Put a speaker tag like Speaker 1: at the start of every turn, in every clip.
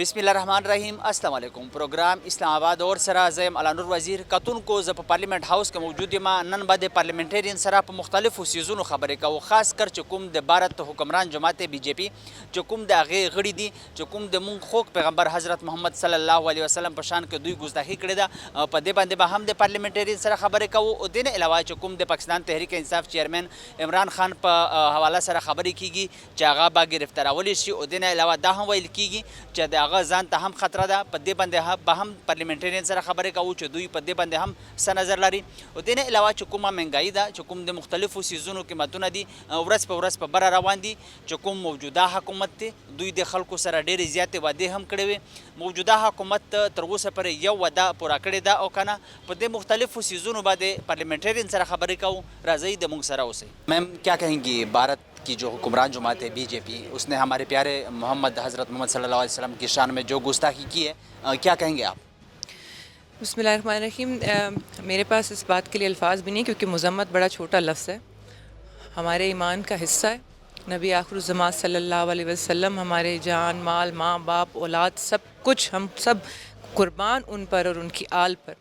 Speaker 1: بسم الله الرحمن الرحیم. السلام علیکم. پروګرام اسلام آباد اور سره زیم علانور وزیر کتونکو ز په پارلیمنت هاوس کې موجود یم. نن به د پارلیمنټرین سره په مختلفو سیزونو خبرې کوو، خاص کر چې کوم د بھارت حکمران جماعت بی جے پی چې کوم د هغې غړي دي، چې کوم د مونږ خوږ پیغمبر حضرت محمد صلی الله علیه وسلم په شان کې دوی ګستاخي کړې ده، په دې باندې به هم د پارلیمنټرین سره خبرې کوو. او دې نه علاوه چې کوم د پاکستان تحریک انصاف چیئرمین عمران خان په حواله سره خبرې کیږي چې هغه به گرفتارولی شي. او دې نه علاوه دا هم ویل کیږي چې د هغه ځان ته هم خطره ده. په دې باندې به هم پارلیمنټرین سره خبرې کوو چې دوی په دې باندې هم څه نظر لري. او دې نه علاوه چې کومه مهنګایي ده، چې کوم د مختلفو سیزونو قیمتونه دي ورځ په ورځ په بره روان دي، چې کوم موجوده حکومت دی دوی د خلکو سره ډېرې زیاتې وعدې هم کړې وې. موجوده حکومت تر اوسه پورې یو وعده پوره کړې ده او که نه. په دې مختلفو سیزونو باندې پارلیمنټرین سره خبرې کوو. راځئ د موږ سره اوسئ. میم کیا کہیں گی بھارت کی جو حکمران جماعت ہے بی جے پی، اس نے ہمارے پیارے محمد حضرت محمد صلی اللہ علیہ وسلم کی شان میں جو گستاخی کی ہے، کیا کہیں گے آپ؟
Speaker 2: بسم اللہ الرحمن الرحیم. میرے پاس اس بات کے لیے الفاظ بھی نہیں، کیونکہ مذمت بڑا چھوٹا لفظ ہے، ہمارے ایمان کا حصہ ہے. نبی آخر الزمان صلی اللہ علیہ وسلم ہمارے جان مال ماں باپ اولاد سب کچھ ہم سب قربان ان پر اور ان کی آل پر.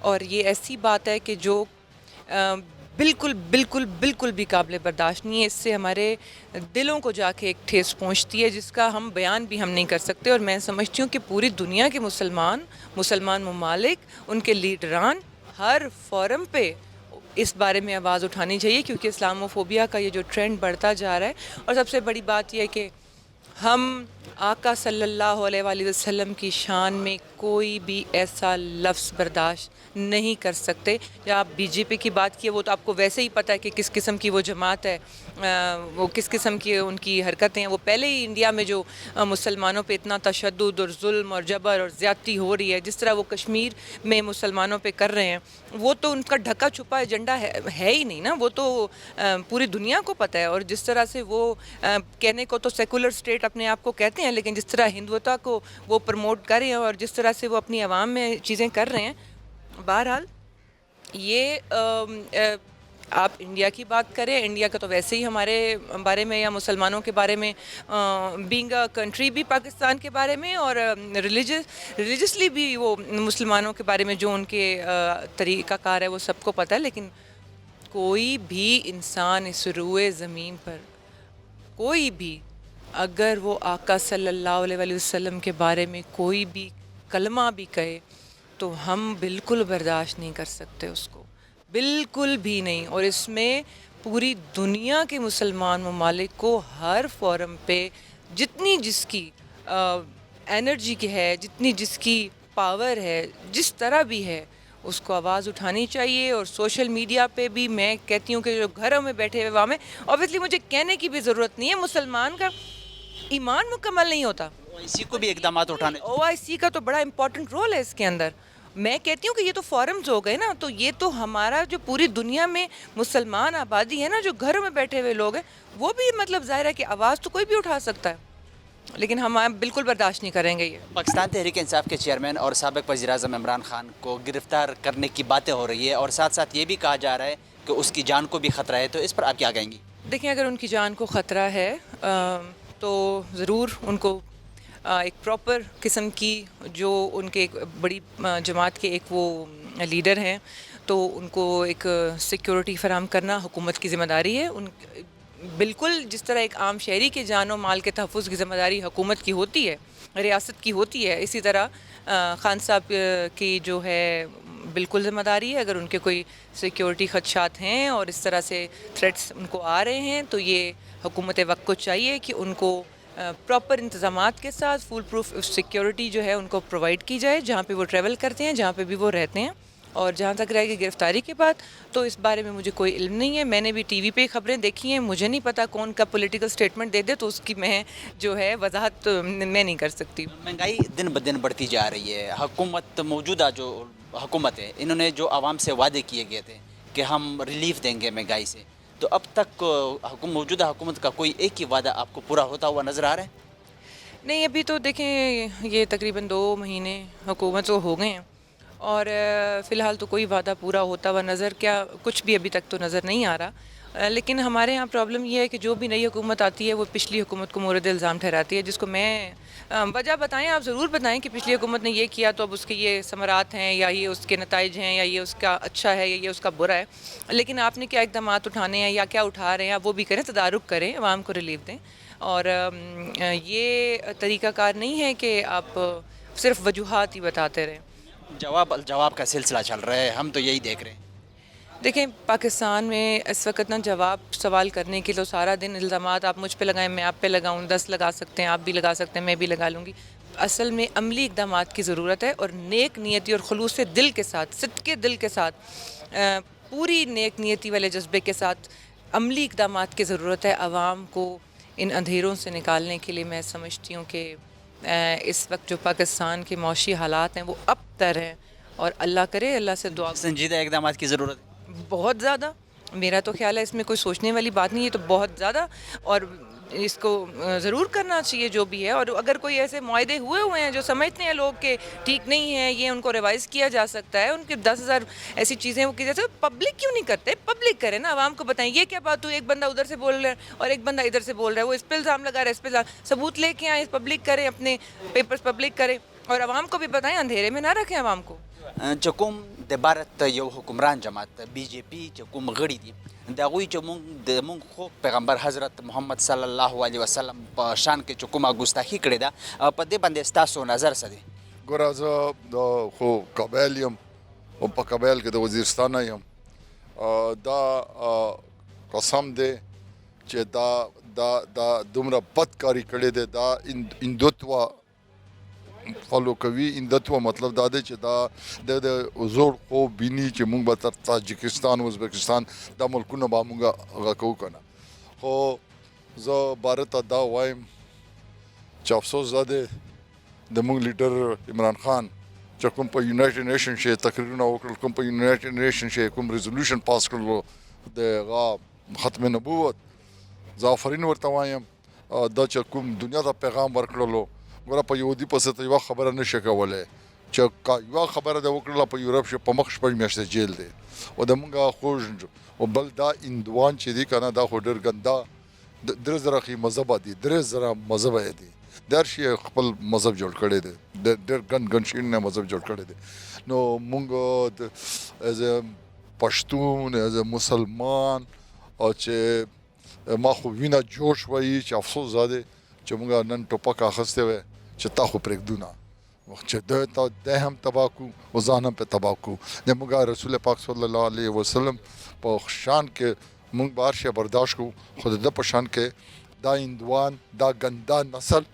Speaker 2: اور یہ ایسی بات ہے کہ جو بالکل بالکل بالکل بھی قابل برداشت نہیں ہے. اس سے ہمارے دلوں کو جا کے ایک ٹھیس پہنچتی ہے جس کا ہم بیان بھی ہم نہیں کر سکتے. اور میں سمجھتی ہوں کہ پوری دنیا کے مسلمان ممالک، ان کے لیڈران ہر فورم پہ اس بارے میں آواز اٹھانی چاہیے، کیونکہ اسلاموفوبیا کا یہ جو ٹرینڈ بڑھتا جا رہا ہے. اور سب سے بڑی بات یہ ہے کہ ہم آقا صلی اللہ علیہ وآلہ وسلم کی شان میں کوئی بھی ایسا لفظ برداشت نہیں کر سکتے. جب آپ بی جے پی کی بات کیے، وہ تو آپ کو ویسے ہی پتہ ہے کہ کس قسم کی وہ جماعت ہے، وہ کس قسم کی ان کی حرکتیں ہیں. وہ پہلے ہی انڈیا میں جو مسلمانوں پہ اتنا تشدد اور ظلم اور جبر اور زیادتی ہو رہی ہے، جس طرح وہ کشمیر میں مسلمانوں پہ کر رہے ہیں، وہ تو ان کا ڈھکا چھپا ایجنڈا ہے ہی نہیں نا. وہ تو پوری دنیا کو پتہ ہے. اور جس طرح سے وہ کہنے کو تو سیکولر اسٹیٹ اپنے آپ کو کہتے ہیں، لیکن جس طرح ہندوتا کو وہ پروموٹ کر رہے ہیں اور جس طرح سے وہ اپنی عوام میں چیزیں کر رہے ہیں، بہرحال یہ آپ انڈیا کی بات کریں، انڈیا کا تو ویسے ہی ہمارے بارے میں یا مسلمانوں کے بارے میں بینگ اے کنٹری بھی پاکستان کے بارے میں، اور ریلیجسلی بھی وہ مسلمانوں کے بارے میں جو ان کے طریقہ کار ہے وہ سب کو پتہ ہے. لیکن کوئی بھی انسان اس روئے زمین پر، کوئی بھی اگر وہ آقا صلی اللہ علیہ وآلہ وسلم کے بارے میں کوئی بھی کلمہ بھی کہے تو ہم بالکل برداشت نہیں کر سکتے اس کو، بالکل بھی نہیں. اور اس میں پوری دنیا کے مسلمان ممالک کو ہر فورم پہ جتنی جس کی انرجی کی ہے، جتنی جس کی پاور ہے، جس طرح بھی ہے، اس کو آواز اٹھانی چاہیے. اور سوشل میڈیا پہ بھی میں کہتی ہوں کہ جو گھروں میں بیٹھے ہوئے وہاں میں اوبیسلی مجھے کہنے کی بھی ضرورت نہیں ہے، مسلمان کا ایمان مکمل نہیں ہوتا.
Speaker 1: اسی کو بھی اقدامات اٹھانے.
Speaker 2: او آئی سی کا تو بڑا امپورٹنٹ رول ہے اس کے اندر. میں کہتی ہوں کہ یہ تو فورمز ہو گئے نا، تو یہ تو ہمارا جو پوری دنیا میں مسلمان آبادی ہے نا، جو گھروں میں بیٹھے ہوئے لوگ ہیں، وہ بھی مطلب ظاہر ہے کہ آواز تو کوئی بھی اٹھا سکتا ہے، لیکن ہم بالکل برداشت نہیں کریں گے. یہ
Speaker 1: پاکستان تحریک انصاف کے چیئرمین اور سابق وزیر اعظم عمران خان کو گرفتار کرنے کی باتیں ہو رہی ہے، اور ساتھ ساتھ یہ بھی کہا جا رہا ہے کہ اس کی جان کو بھی خطرہ ہے. تو اس پر آپ کیا کہیں گی؟
Speaker 2: دیکھیں، اگر ان کی جان کو خطرہ ہے تو ضرور ان کو ایک پراپر قسم کی، جو ان کے ایک بڑی جماعت کے ایک وہ لیڈر ہیں، تو ان کو ایک سیکیورٹی فراہم کرنا حکومت کی ذمہ داری ہے. ان بالکل جس طرح ایک عام شہری کے جان و مال کے تحفظ کی ذمہ داری حکومت کی ہوتی ہے، ریاست کی ہوتی ہے، اسی طرح خان صاحب کی جو ہے بالکل ذمہ داری ہے. اگر ان کے کوئی سیکیورٹی خدشات ہیں اور اس طرح سے تھریٹس ان کو آ رہے ہیں، تو یہ حکومت وقت کو چاہیے کہ ان کو پراپر انتظامات کے ساتھ فل پروف سیکیورٹی جو ہے ان کو پرووائڈ کی جائے، جہاں پہ وہ ٹریول کرتے ہیں، جہاں پہ بھی وہ رہتے ہیں. اور جہاں تک رہے گی گرفتاری کی بات، تو اس بارے میں مجھے کوئی علم نہیں ہے. میں نے بھی ٹی وی پہ خبریں دیکھی ہیں، مجھے نہیں پتا کون کا پولیٹیکل سٹیٹمنٹ دے دے تو اس کی میں جو ہے وضاحت میں نہیں کر سکتی.
Speaker 1: مہنگائی دن بدن بڑھتی جا رہی ہے. حکومت موجودہ جو حکومت ہے، انہوں نے جو عوام سے وعدے کیے گئے تھے کہ ہم ریلیف دیں گے مہنگائی سے، تو اب تک موجودہ حکومت کا کوئی ایک ہی وعدہ آپ کو پورا ہوتا ہوا نظر آ رہا ہے؟
Speaker 2: نہیں، ابھی تو دیکھیں یہ تقریباً 2 مہینے حکومت کو ہو گئے ہیں، اور فی الحال تو کوئی وعدہ پورا ہوتا ہوا نظر کیا کچھ بھی ابھی تک تو نظر نہیں آ رہا. لیکن ہمارے یہاں پرابلم یہ ہے کہ جو بھی نئی حکومت آتی ہے وہ پچھلی حکومت کو مورد الزام ٹھہراتی ہے، جس کو میں وجہ بتائیں، آپ ضرور بتائیں کہ پچھلی حکومت نے یہ کیا تو اب اس کے یہ ثمرات ہیں، یا یہ اس کے نتائج ہیں، یا یہ اس کا اچھا ہے، یا یہ اس کا برا ہے. لیکن آپ نے کیا اقدامات اٹھانے ہیں یا کیا اٹھا رہے ہیں، آپ وہ بھی کریں، تدارک کریں، عوام کو ریلیف دیں. اور یہ طریقہ کار نہیں ہے کہ آپ صرف وجوہات ہی بتاتے رہیں.
Speaker 1: جواب کا سلسلہ چل رہا ہے، ہم تو یہی دیکھ رہے ہیں.
Speaker 2: دیکھیں، پاکستان میں اس وقت نا جواب سوال کرنے کے تو سارا دن الزامات آپ مجھ پہ لگائیں، میں آپ پہ لگاؤں، 10 لگا سکتے ہیں، آپ بھی لگا سکتے ہیں، میں بھی لگا لوں گی. اصل میں عملی اقدامات کی ضرورت ہے، اور نیک نیتی اور خلوص دل کے ساتھ، صدقے دل کے ساتھ، پوری نیک نیتی والے جذبے کے ساتھ عملی اقدامات کی ضرورت ہے عوام کو ان اندھیروں سے نکالنے کے لیے. میں سمجھتی ہوں کہ اس وقت جو پاکستان کے معاشی حالات ہیں وہ ابتر ہیں، اور اللہ کرے، اللہ سے دعا
Speaker 1: سنجیدہ اقدامات کی ضرورت ہے.
Speaker 2: بہت زیادہ. میرا تو خیال ہے اس میں کوئی سوچنے والی بات نہیں ہے، تو بہت زیادہ، اور اس کو ضرور کرنا چاہیے جو بھی ہے. اور اگر کوئی ایسے معاہدے ہوئے ہیں جو سمجھتے ہیں لوگ کہ ٹھیک نہیں ہے، یہ ان کو ریوائز کیا جا سکتا ہے، ان کے 10,000 ایسی چیزیں وہ کی جا سکتی، پبلک کیوں نہیں کرتے؟ پبلک کرے نا، عوام کو بتائیں یہ کیا بات ہوئی، ایک بندہ ادھر سے بول رہا ہے اور ایک بندہ ادھر سے بول رہا ہے، وہ اس پہ الزام لگا رہا ہے، اس پہ ثبوت لے کے آئیں، پبلک کریں، اپنے پیپرز پبلک کریں، اور عوام کو بھی بتائیں، اندھیرے میں نہ رکھیں عوام کو.
Speaker 1: چې کوم د بھارت یو حکمران جماعت بی جے پی چې کوم غړي دي د هغوی چې مونږ خو پیغمبر حضرت محمد صلی الله علیه وسلم په شان کې چې کومه ګستاخي کړې ده، په دې باندې ستاسو نظر څه دی؟
Speaker 3: ګوره، زه د خو قبایل یم او په قبایل کې د وزیرستان نه یم. دا قسم دی چې دا دومره بد کاری کړی دی، دا هندوتوا فالو کوي. هندوتوا مطلب دا دی چې دا د زوړ خوب بینی چې مونږ به تر تاجکستان، ازبکستان دا ملکونه به مونږ هغه کوو که نه. خو زه بھارت ته دا وایم چې افسوس دا دی د مونږ لیډر عمران خان چې کوم په یونایټډ نیشن شي تقریرونه وکړل، کوم په یونایټډ نیشن شي کوم ریزولوشن پاس کړلو د هغه ختم نبوت، زه آفرین ورته وایم. دا چې کوم دنیا ته پیغام ورکړلو، ګوره په یهودي پسې ته یوه خبره نشي کولی چې یوه خبره دې وکړله په یورپ شي په مخ 6 میاشتې جیل دی. او د مونږ خوږ او بل دا هندوان چې دي که نه، دا خو ډېر ګنده 3,000 مذهبه دي، 3,000 مذهبه یې دي، د هر شي خپل مذهب جوړ کړی دی، ډېر ګن شین نه مذهب جوړ کړی دی. نو مونږ ایز ا پښتون، ایز ا مسلمان، او چې ما خو وینه جوش وایي چې افسوس دا دی چې مونږ نن ټوپک اخیستی وی چې تا خو پرېږدو نه، چې دی هم تباه کړو او ځان هم پرې تباه کړو. د مونږ رسول پاک صلی الله علیه وسلم په شان کې مونږ به هر شی برداشت کړو، خو د ده په شان کې دا هندوان، دا ګنده نسل،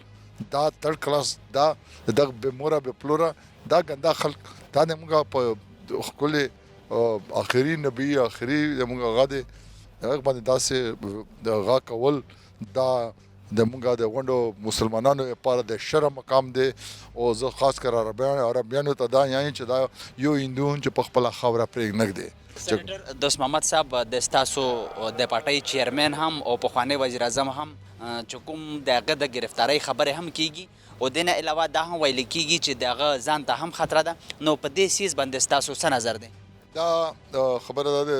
Speaker 3: دا تھرډ کلاس، دا دغه بې موره بې پلوره، دا ګنده خلک، دا د مونږ په ښکلې آخري نبي، آخري د مونږ هغه دی، هغه باندې داسې د هغه کول، دا د مونږ د غونډو مسلمانانو لپاره د شرم مقام دی. او زه خاص کر عربیانو ته دا وایم چې دا یو هندون چې په خپله خاوره پرې نږدي.
Speaker 1: سینیټر دوست محمد صاحب، د ستاسو د پارټۍ چیرمن هم او پخوانی وزیر اعظم هم چې کوم د هغه د گرفتارۍ خبرې هم کیږي، او د نه علاوه دا هم ویل کیږي چې د هغه ځان ته هم خطره ده، نو په دې سیز باندې ستاسو څه نظر دی؟
Speaker 3: دا خبره دا دی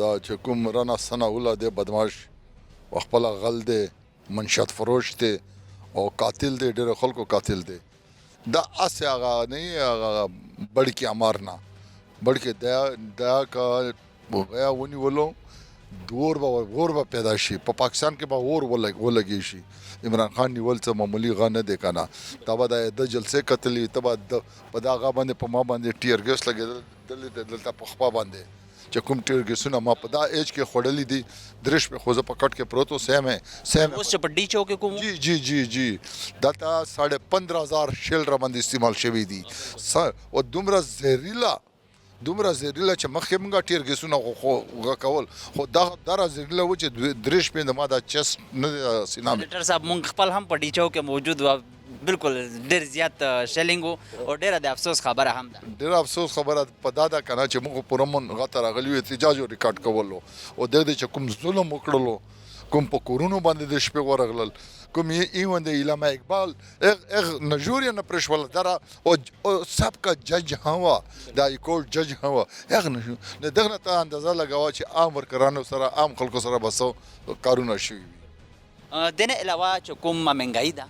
Speaker 3: دا چې کوم رانا ثناءالله دی، بدمعاش او خپله غل دی، منشت فروش دی او قاتل دی، ډېرو خلکو قاتل دی. دا هسې هغه نه، هغه بړکې امار نه، بړکې دا که غیا ونیولو اور به پیدا شي په پاکستان کې، به اور ولګی شي. عمران خان نیول څه معمولی غا نه دی که نه، تا به د جلسې کتلې، ته به په دا هغه باندې په ما باندې ټیر ګیس لګېدل دلته په خوا باندې چې کوم ټیر ګیسونه ما په دا ایج کې خوړلي دي، درش په خو زه په کټ کې پروت و، سیم
Speaker 1: اوس چې په ډي چوک کې کوم
Speaker 3: جی دلته 15,500 شیل را باندې استعمال شوي دي، او دومره زهریله چې مخکې مونږه ټیر ګیسونه خو کول، خو دا را زهریله و چې درې شپې د ما دا چست نه سینه مې.
Speaker 1: سینیټر صاحب، مونږ خپل هم په ډي چوک کې موجود و، بالکل ډېر زیات شیلینګ و، او ډېره د افسوس خبره هم ده.
Speaker 3: ډېره افسوس خبره په دا ده که نه چې موږ په رمن هغه ته راغلي وو احتجاج ریکارډ کولو، او دی چې کوم ظلم وکړلو، کوم په کورونو باندې د شپې ورغلل، کوم ایون د علامه اقبال اغ نجوري نه پرشول درا او سب کا جج هوا د کورټ جج هوا اغ نشو نه دغه ته اندازه لګاوه چې عام ورکرانو سره عام خلکو سره بسو کارونه شوي
Speaker 1: دنه علاوه چې کوم مهنګايي ده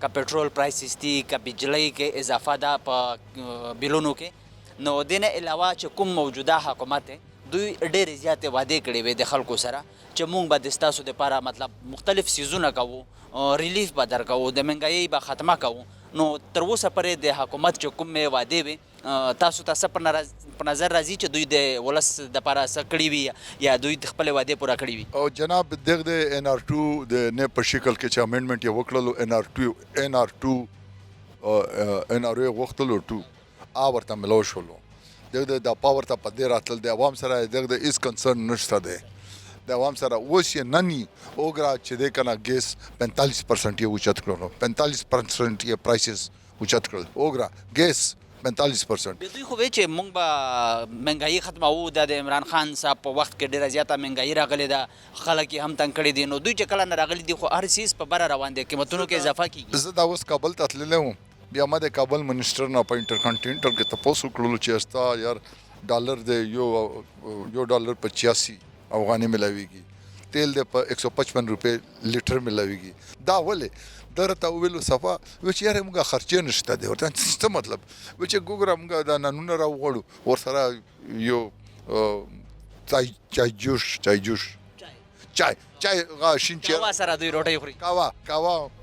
Speaker 1: کا پټرول پرایسز دي کا بجلی کې اضافه ده په بیلونو کې نو دنه علاوه چې کوم موجوده حکومت دوی ډېر زیات وعده کړي وي د خلکو سره چې مونږ به د ستاسو لپاره مطلب مختلف سیزونه کوو ریلیف به درکوو د مهنګايي به ختمه کوو نو تر اوسه پورې د حکومت چې کوم وعده وي تاسو ته څه په نظر راځي چې دوی د ولس دپاره څه کړي وي یا دوی د خپلې وعدې پوره کړي وي
Speaker 3: او جناب دغه د NR2 د نه په شکل کې چې امندمنت یې وکړلو NR2 NRA وختلو 2 ورته ملو شولو دغه د پاور ته په دې راتل د عوام سره دغه د اس کنسرن نشته دی د عوام سره اوس یې نني اوګرا چې د کنه ګیس 45% یې اوچت کړو 45% یې پرایسز اوچت کړل اوګرا ګیس 45%
Speaker 1: دوی خو وی چې مونږ به مهنګايي ختموو د عمران خان صاحب په وخت کې ډېره زیاته مهنګايي راغلې ده خلک یې هم تنګ کړي دي نو دوی چې کله نه راغلي دي خو هر څیز په بره روان دی قیمتونو کې اضافه کیږي
Speaker 3: زه دا اوس کابل ته تللی وم بیا ما د کابل منسټر نه په انټرکانټینټل کې تپوس وکړلو چې استا یار ډالر دی یو ډالر په 86 افغاني ملاویږي تیل دی په 155 روپے لیټر ملاویږي دا ولې درته ویلو صفا و چې یاره موږ خرچې نشته دی ورته څه مطلب و چې ګوګره موږ دا ننونه راوغړو ورسره یو چای جوش شین چای
Speaker 1: کاوا سره دوی روټۍ خوري
Speaker 3: کاوا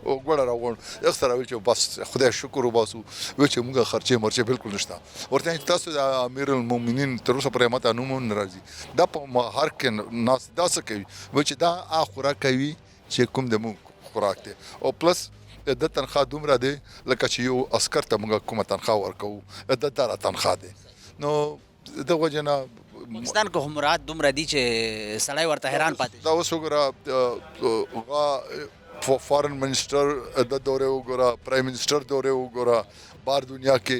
Speaker 3: او ګوړه راوغړو یو سره ویل چې بس خدای شکر وباسو و چې موږ خرچې مرچې بالکل نشته ورته تاسو د امیر المؤمنین تر اوسه پرې ماته نوم نه راځي دا په هر کې ناس دا څه کوي و چې دا اخره کوي چې کوم د موږ خوراک دی او پلس د تنخواه دومره دی لکه چې یو عسکر ته موږ کومه تنخواه ورکوو د دغه تنخواه دی نو د وجه نه
Speaker 1: پاکستان کې همرات دومره دي چې سړی ورته حیران پاتې
Speaker 3: دا اوس وګوره فارن منسٹر د دورې وګوره پرایم منسٹر دورې وګوره بار دنیا کې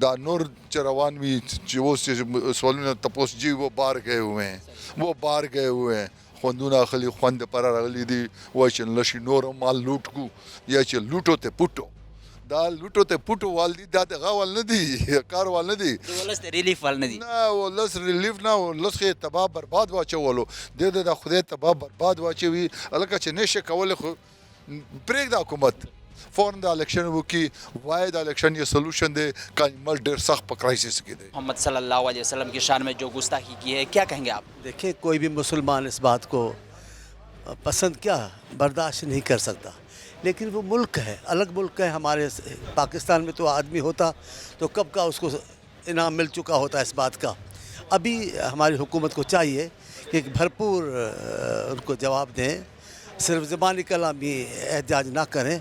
Speaker 3: دا نور چې روان وي چې اوس سوالونه تپوس جی وہ باہر گئے ہوئے ہیں خوندونه اخلي خوند پر راغلي دي وای چې لشي نور مال لوټ کو یا چې لوټو ته پټو دا لوټو ته پټو وال دي دا د غوال نه دي کار وال نه دي
Speaker 1: ولس ریلیف وال نه دي
Speaker 3: نه ولس ریلیف نه ولس کې تباہ برباد واچولو د خدای تباہ برباد واچوي الکه چې نشه کول خو بریک د حکومت فورن د الیکشن وکي وای د الیکشن یہ سولوشن دے کمل ډیر سخت په کرائسس کې دی
Speaker 1: محمد صلی اللہ علیہ وسلم کی شان میں جو گستاخی کی ہے کیا کہیں گے آپ
Speaker 4: دیکھیں کوئی بھی مسلمان اس بات کو پسند کیا برداشت نہیں کر سکتا لیکن وہ ملک ہے الگ ملک ہے ہمارے پاکستان میں تو آدمی ہوتا تو کب کا اس کو انعام مل چکا ہوتا ہے اس بات کا ابھی ہماری حکومت کو چاہیے کہ بھرپور ان کو جواب دیں صرف زبانی کلامی احتجاج نہ کریں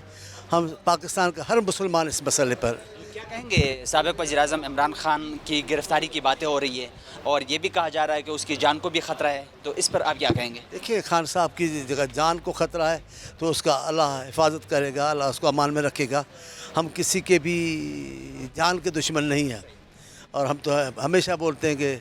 Speaker 4: ہم پاکستان کا ہر مسلمان اس مسئلے پر
Speaker 1: کیا کہیں گے سابق وزیر اعظم عمران خان کی گرفتاری کی باتیں ہو رہی ہے اور یہ بھی کہا جا رہا ہے کہ اس کی جان کو بھی خطرہ ہے تو اس پر آپ کیا کہیں گے
Speaker 4: دیکھیے خان صاحب کی جگہ جان کو خطرہ ہے تو اس کا اللہ حفاظت کرے گا اللہ اس کو امان میں رکھے گا ہم کسی کے بھی جان کے دشمن نہیں ہیں اور ہم تو ہمیشہ بولتے ہیں کہ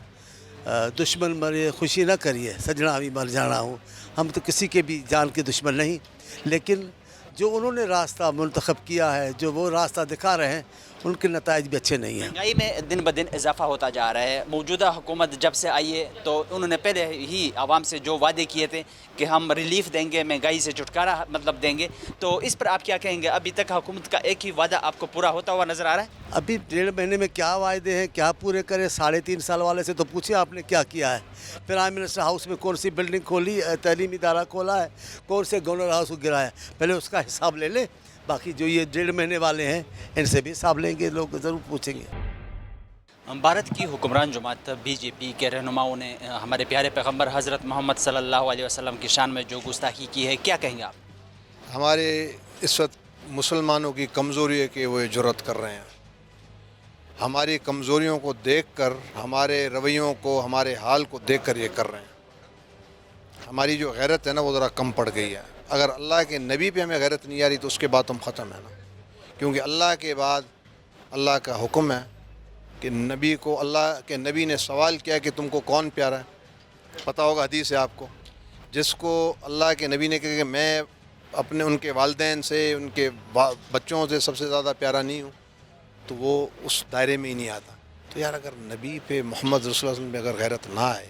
Speaker 4: دشمن مرے خوشی نہ کریے سجنا بھی مر جانا ہوں ہم تو کسی کے بھی جان کے دشمن نہیں لیکن جو انہوں نے راستہ منتخب کیا ہے جو وہ راستہ دکھا رہے ہیں ان کے نتائج بھی اچھے نہیں ہیں
Speaker 1: مہنگائی میں دن بدن اضافہ ہوتا جا رہا ہے موجودہ حکومت جب سے آئی ہے تو انہوں نے پہلے ہی عوام سے جو وعدے کیے تھے کہ ہم ریلیف دیں گے مہنگائی سے چھٹکارا مطلب دیں گے تو اس پر آپ کیا کہیں گے ابھی تک حکومت کا ایک ہی وعدہ آپ کو پورا ہوتا ہوا نظر آ رہا ہے
Speaker 4: ابھی 1.5 مہینے میں کیا وعدے ہیں کیا پورے کرے 3.5 سال والے سے تو پوچھے آپ نے کیا کیا ہے پرائم منسٹر ہاؤس میں کون سی بلڈنگ کھولی تعلیمی ادارہ کھولا ہے کون سے گورنر ہاؤس کو گرایا پہلے اس کا حساب لے لیں باقی جو یہ 1.5 مہینے والے ہیں ان سے بھی حساب لیں گے لوگ ضرور پوچھیں گے
Speaker 1: بھارت کی حکمران جماعت بی جے پی کے رہنماؤں نے ہمارے پیارے پیغمبر حضرت محمد صلی اللہ علیہ وسلم کی شان میں جو گستاخی کی ہے کیا کہیں گے آپ
Speaker 5: ہمارے اس وقت مسلمانوں کی کمزوری ہے کہ وہ جرأت کر رہے ہیں ہماری کمزوریوں کو دیکھ کر ہمارے رویوں کو ہمارے حال کو دیکھ کر یہ کر رہے ہیں ہماری جو غیرت ہے نا وہ ذرا کم پڑ گئی ہے اگر اللہ کے نبی پہ ہمیں غیرت نہیں آ رہی تو اس کے بعد ہم ختم ہیں نا کیونکہ اللہ کے بعد اللہ کا حکم ہے کہ نبی کو اللہ کے نبی نے سوال کیا کہ تم کو کون پیارا ہے پتہ ہوگا حدیث ہے آپ کو جس کو اللہ کے نبی نے کہا کہ میں اپنے ان کے والدین سے ان کے بچوں سے سب سے زیادہ پیارا نہیں ہوں تو وہ اس دائرے میں ہی نہیں آتا. تو یار اگر نبی پہ محمد رسول اللہ علیہ وسلم پہ اگر غیرت نہ آئے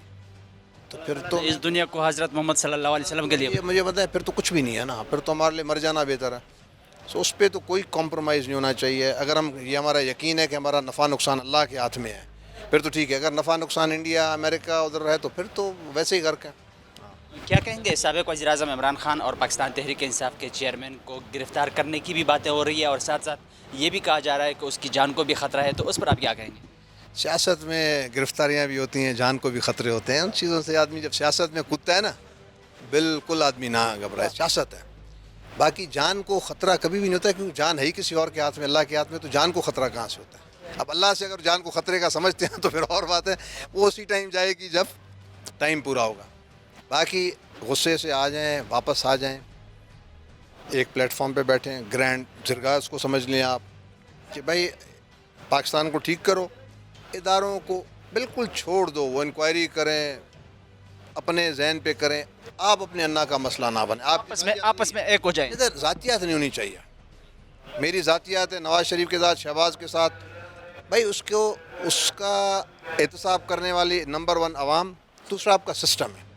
Speaker 5: تو پھر تو
Speaker 1: اس دنیا کو حضرت محمد صلی اللہ علیہ وسلم کے لیے
Speaker 5: یہ مجھے پتہ ہے پھر تو کچھ بھی نہیں ہے نا, پھر تو ہمارے لیے مر جانا بہتر ہے. سو اس پہ تو کوئی کمپرومائز نہیں ہونا چاہیے. اگر ہم یہ ہمارا یقین ہے کہ ہمارا نفع نقصان اللہ کے ہاتھ میں ہے پھر تو ٹھیک ہے. اگر نفع نقصان انڈیا امریکہ ادھر ہے تو پھر تو ویسے ہی غرق ہے.
Speaker 1: کیا کہیں گے سابق وزیر اعظم عمران خان اور پاکستان تحریک انصاف کے چیئرمین کو گرفتار کرنے کی بھی باتیں ہو رہی ہے اور ساتھ ساتھ یہ بھی کہا جا رہا ہے کہ اس کی جان کو بھی خطرہ ہے, تو اس پر آپ کیا کہیں گے؟
Speaker 5: سیاست میں گرفتاریاں بھی ہوتی ہیں, جان کو بھی خطرے ہوتے ہیں. ان چیزوں سے آدمی جب سیاست میں کودتا ہے نا بالکل آدمی نہ گھبرائے. سیاست ہے, باقی جان کو خطرہ کبھی بھی نہیں ہوتا ہے کیونکہ جان ہے ہی کسی اور کے ہاتھ میں, اللہ کے ہاتھ میں. تو جان کو خطرہ کہاں سے ہوتا ہے؟ اب اللہ سے اگر جان کو خطرے کا سمجھتے ہیں تو پھر اور بات ہے, وہ اسی ٹائم جائے گی جب ٹائم پورا ہوگا. باقی غصے سے آ جائیں, واپس آ جائیں, ایک پلیٹ فارم پہ بیٹھیں, گرینڈ جرگا اس کو سمجھ لیں آپ کہ بھائی پاکستان کو ٹھیک کرو, اداروں کو بالکل چھوڑ دو, وہ انکوائری کریں, اپنے ذہن پہ کریں. آپ اپنے انا کا مسئلہ نہ بنیں.
Speaker 1: آپس میں ایک ہو جائیں.
Speaker 5: ادھر ذاتیات نہیں ہونی چاہیے. میری ذاتیات ہے نواز شریف کے ساتھ, شہباز کے ساتھ, بھائی اس کا احتساب کرنے والی نمبر 1 عوام, دوسرا آپ کا سسٹم ہے.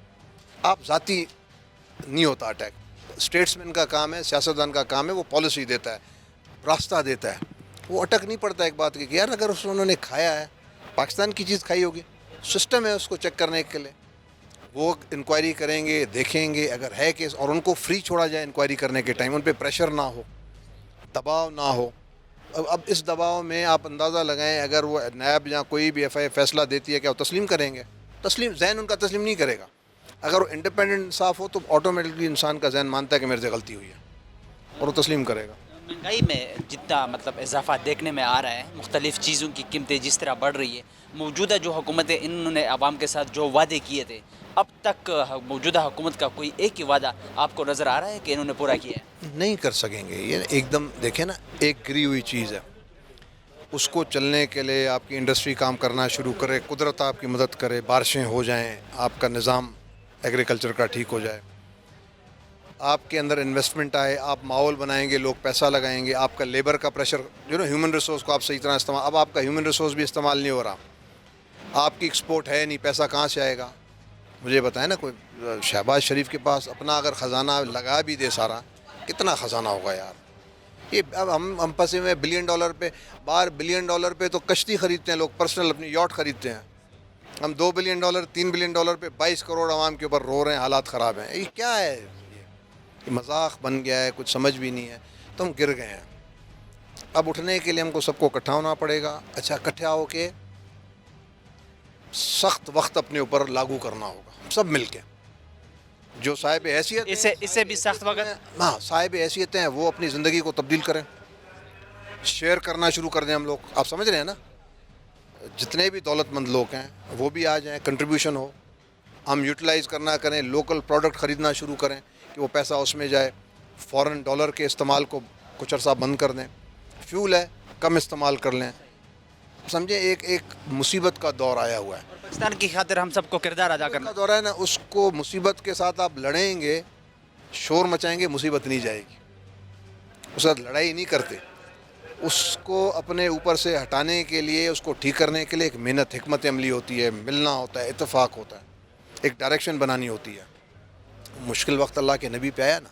Speaker 5: آپ ذاتی نہیں ہوتا اٹیک. اسٹیٹسمین کا کام ہے, سیاستدان کا کام ہے, وہ پالیسی دیتا ہے, راستہ دیتا ہے, وہ اٹک نہیں پڑتا ایک بات کی کہ یار اگر انہوں نے کھایا ہے پاکستان کی چیز کھائی ہوگی, سسٹم ہے اس کو چیک کرنے کے لیے. وہ انکوائری کریں گے, دیکھیں گے, اگر ہے کیس اور ان کو فری چھوڑا جائے انکوائری کرنے کے ٹائم, ان پہ پریشر نہ ہو, دباؤ نہ ہو. اب اس دباؤ میں آپ اندازہ لگائیں اگر وہ نیب یا کوئی بھی ایف آئی فیصلہ دیتی ہے کہ وہ تسلیم کریں گے؟ ذہن ان کا تسلیم نہیں کرے گا. اگر وہ انڈیپینڈنٹ انصاف ہو تو آٹومیٹکلی انسان کا ذہن مانتا ہے کہ میرے سے غلطی ہوئی ہے اور وہ تسلیم کرے گا.
Speaker 1: مہنگائی میں جتنا اضافہ دیکھنے میں آ رہا ہے, مختلف چیزوں کی قیمتیں جس طرح بڑھ رہی ہے, موجودہ جو حکومتیں انہوں نے عوام کے ساتھ جو وعدے کیے تھے, اب تک موجودہ حکومت کا کوئی ایک ہی وعدہ آپ کو نظر آ رہا ہے کہ انہوں نے پورا کیا ہے؟
Speaker 5: نہیں کر سکیں گے. یہ ایک دم دیکھیں نا, ایک گری ہوئی چیز ہے, اس کو چلنے کے لیے آپ کی انڈسٹری کام کرنا شروع کرے, قدرت آپ کی مدد کرے, بارشیں ہو جائیں, آپ کا نظام ایگریکلچر کا ٹھیک ہو جائے, آپ کے اندر انویسٹمنٹ آئے, آپ ماحول بنائیں گے, لوگ پیسہ لگائیں گے, آپ کا لیبر کا پریشر ہیومن ریسورس کو آپ صحیح طرح استعمال, اب آپ کا ہیومن ریسورس بھی استعمال نہیں ہو رہا, آپ کی ایکسپورٹ ہے نہیں, پیسہ کہاں سے آئے گا؟ مجھے بتائیں نا, کوئی شہباز شریف کے پاس اپنا اگر خزانہ لگا بھی دے سارا, کتنا خزانہ ہوگا یار؟ یہ اب ہم پھنسے ہوئے $1 بلین پہ, باہر $1 بلین پہ تو کشتی خریدتے ہیں لوگ, پرسنل اپنی یاٹ خریدتے ہیں. ہم $2 بلین $3 بلین پہ 22 کروڑ عوام کے اوپر رو رہے ہیں, حالات خراب ہیں. یہ کیا ہے؟ یہ مذاق بن گیا ہے, کچھ سمجھ بھی نہیں ہے. تو ہم گر گئے ہیں. اب اٹھنے کے لیے ہم کو سب کو اکٹھا ہونا پڑے گا. اچھا, اکٹھا ہو کے سخت وقت اپنے اوپر لاگو کرنا ہوگا سب مل کے. جو صاحب حیثیت
Speaker 1: اسے بھی سخت وقت,
Speaker 5: ہاں صاحب حیثیت ہیں, وہ اپنی زندگی کو تبدیل کریں, شیئر کرنا شروع کر دیں. ہم لوگ, آپ سمجھ رہے ہیں نا, جتنے بھی دولت مند لوگ ہیں وہ بھی آ جائیں, کنٹریبیوشن ہو, ہم یوٹیلائز کرنا کریں, لوکل پروڈکٹ خریدنا شروع کریں کہ وہ پیسہ اس میں جائے, فورن ڈالر کے استعمال کو کچھ عرصہ بند کر دیں, فیول ہے کم استعمال کر لیں. سمجھیں ایک مصیبت کا دور آیا ہوا ہے,
Speaker 1: پاکستان کی خاطر ہم سب کو کردار ادا کرنا
Speaker 5: دور ہے نا. اس کو مصیبت کے ساتھ آپ لڑیں گے, شور مچائیں گے, مصیبت نہیں جائے گی. اس ساتھ لڑائی نہیں کرتے, اس کو اپنے اوپر سے ہٹانے کے لیے, اس کو ٹھیک کرنے کے لیے ایک محنت, حکمت عملی ہوتی ہے, ملنا ہوتا ہے, اتفاق ہوتا ہے, ایک ڈائریکشن بنانی ہوتی ہے. مشکل وقت اللہ کے نبی پہ آیا نا,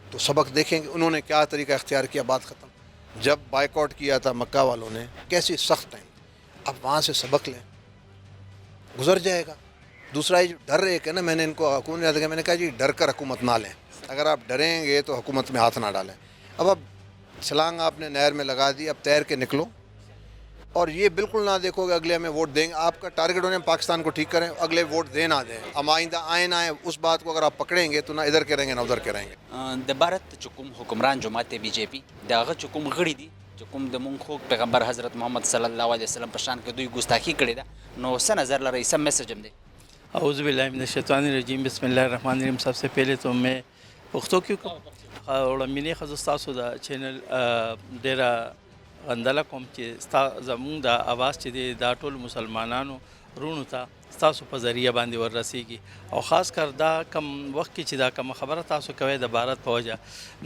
Speaker 5: تو سبق دیکھیں گے انہوں نے کیا طریقہ اختیار کیا. بات ختم. جب بائیکاٹ کیا تھا مکہ والوں نے, کیسی سخت ٹائم, اب وہاں سے سبق لیں, گزر جائے گا. دوسرا یہ ڈر ایک ہے نا, میں نے ان کو حکومت یاد کیا, میں نے کہا جی ڈر کر حکومت نہ لیں, اگر آپ ڈریں گے تو حکومت میں ہاتھ نہ ڈالیں. اب چھلانگ آپ نے نہر میں لگا دی, اب تیر کے نکلو, اور یہ بالکل نہ دیکھو کہ اگلے ہمیں ووٹ دیں گے. آپ کا ٹارگیٹ ہونے پاکستان کو ٹھیک کریں, اگلے ووٹ دے نہ دیں. اب آئندہ آئیں نہ آئیں, اس بات کو اگر آپ پکڑیں گے تو نہ ادھر کے رہیں گے نہ ادھر کے رہیں گے.
Speaker 1: د بھارت چکم حکمران جماعت بی جے پی داغه چکم غړي دي چې کوم د مونږ خو پیغمبر حضرت محمد صلی الله علیه وسلم په شان کې دوی ګستاخی کړې ده, نو څه نظر لرئ, سم میسج هم دی؟
Speaker 6: اعوذ باللہ من الشیطان الرجیم, بسم اللہ الرحمن الرحیم. سب سے پہلے تو میں پښتو کې وړاندې خزو تاسو دا چینل ډیره غندله کوم چې زمونږ د اواز چې دی دا ټول مسلمانانو رونو ته ستاسو په ذریعه باندې وررسیږي او خاص کر دا کم وخت کې چې دا کوم خبره تاسو کوي د بھارت په وجه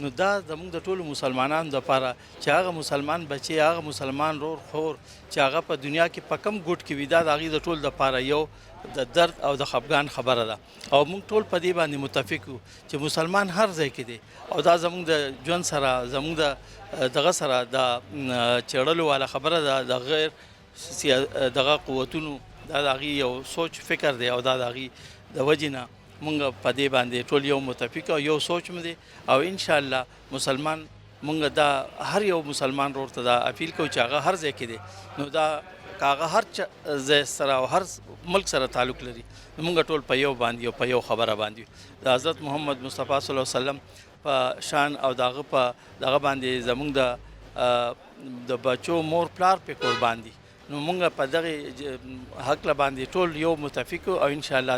Speaker 6: نو دا زموږ د ټولو مسلمانانو دپاره چې هغه مسلمان بچي هغه مسلمان رور خور چې هغه په دنیا کې په کم ګوټ کې وي دا د هغې د ټولو دپاره یو د درد او د خفګان خبره ده او موږ ټول په دې باندې متفق یو چې مسلمان هر ځای کې دی او دا زموږ د ژوند سره زموږ د دغه سره د چړلو والا خبره ده د غیر دغه قوتونو دا د هغې یو سوچ فکر دی او دا د هغې د وجې نه مونږ په دې باندې ټول یو متفق او یو سوچ م دی او انشاءالله مسلمان مونږ دا هر یو مسلمان ورور ته دا اپیل کوو چې هغه هر ځای کې دی نو دا که هغه هر ځای سره او هر ملک سره تعلق لري نو مونږ ټول په یو باندې او په یو خبره باندې د حضرت محمد مصطفی صلی الله علیه وسلم په شان او د هغه په دغه باندې زمونږ د بچو مور پلار پې قربان دي نو مونږ په دغه حق باندې ټول یو متفق او انشاءالله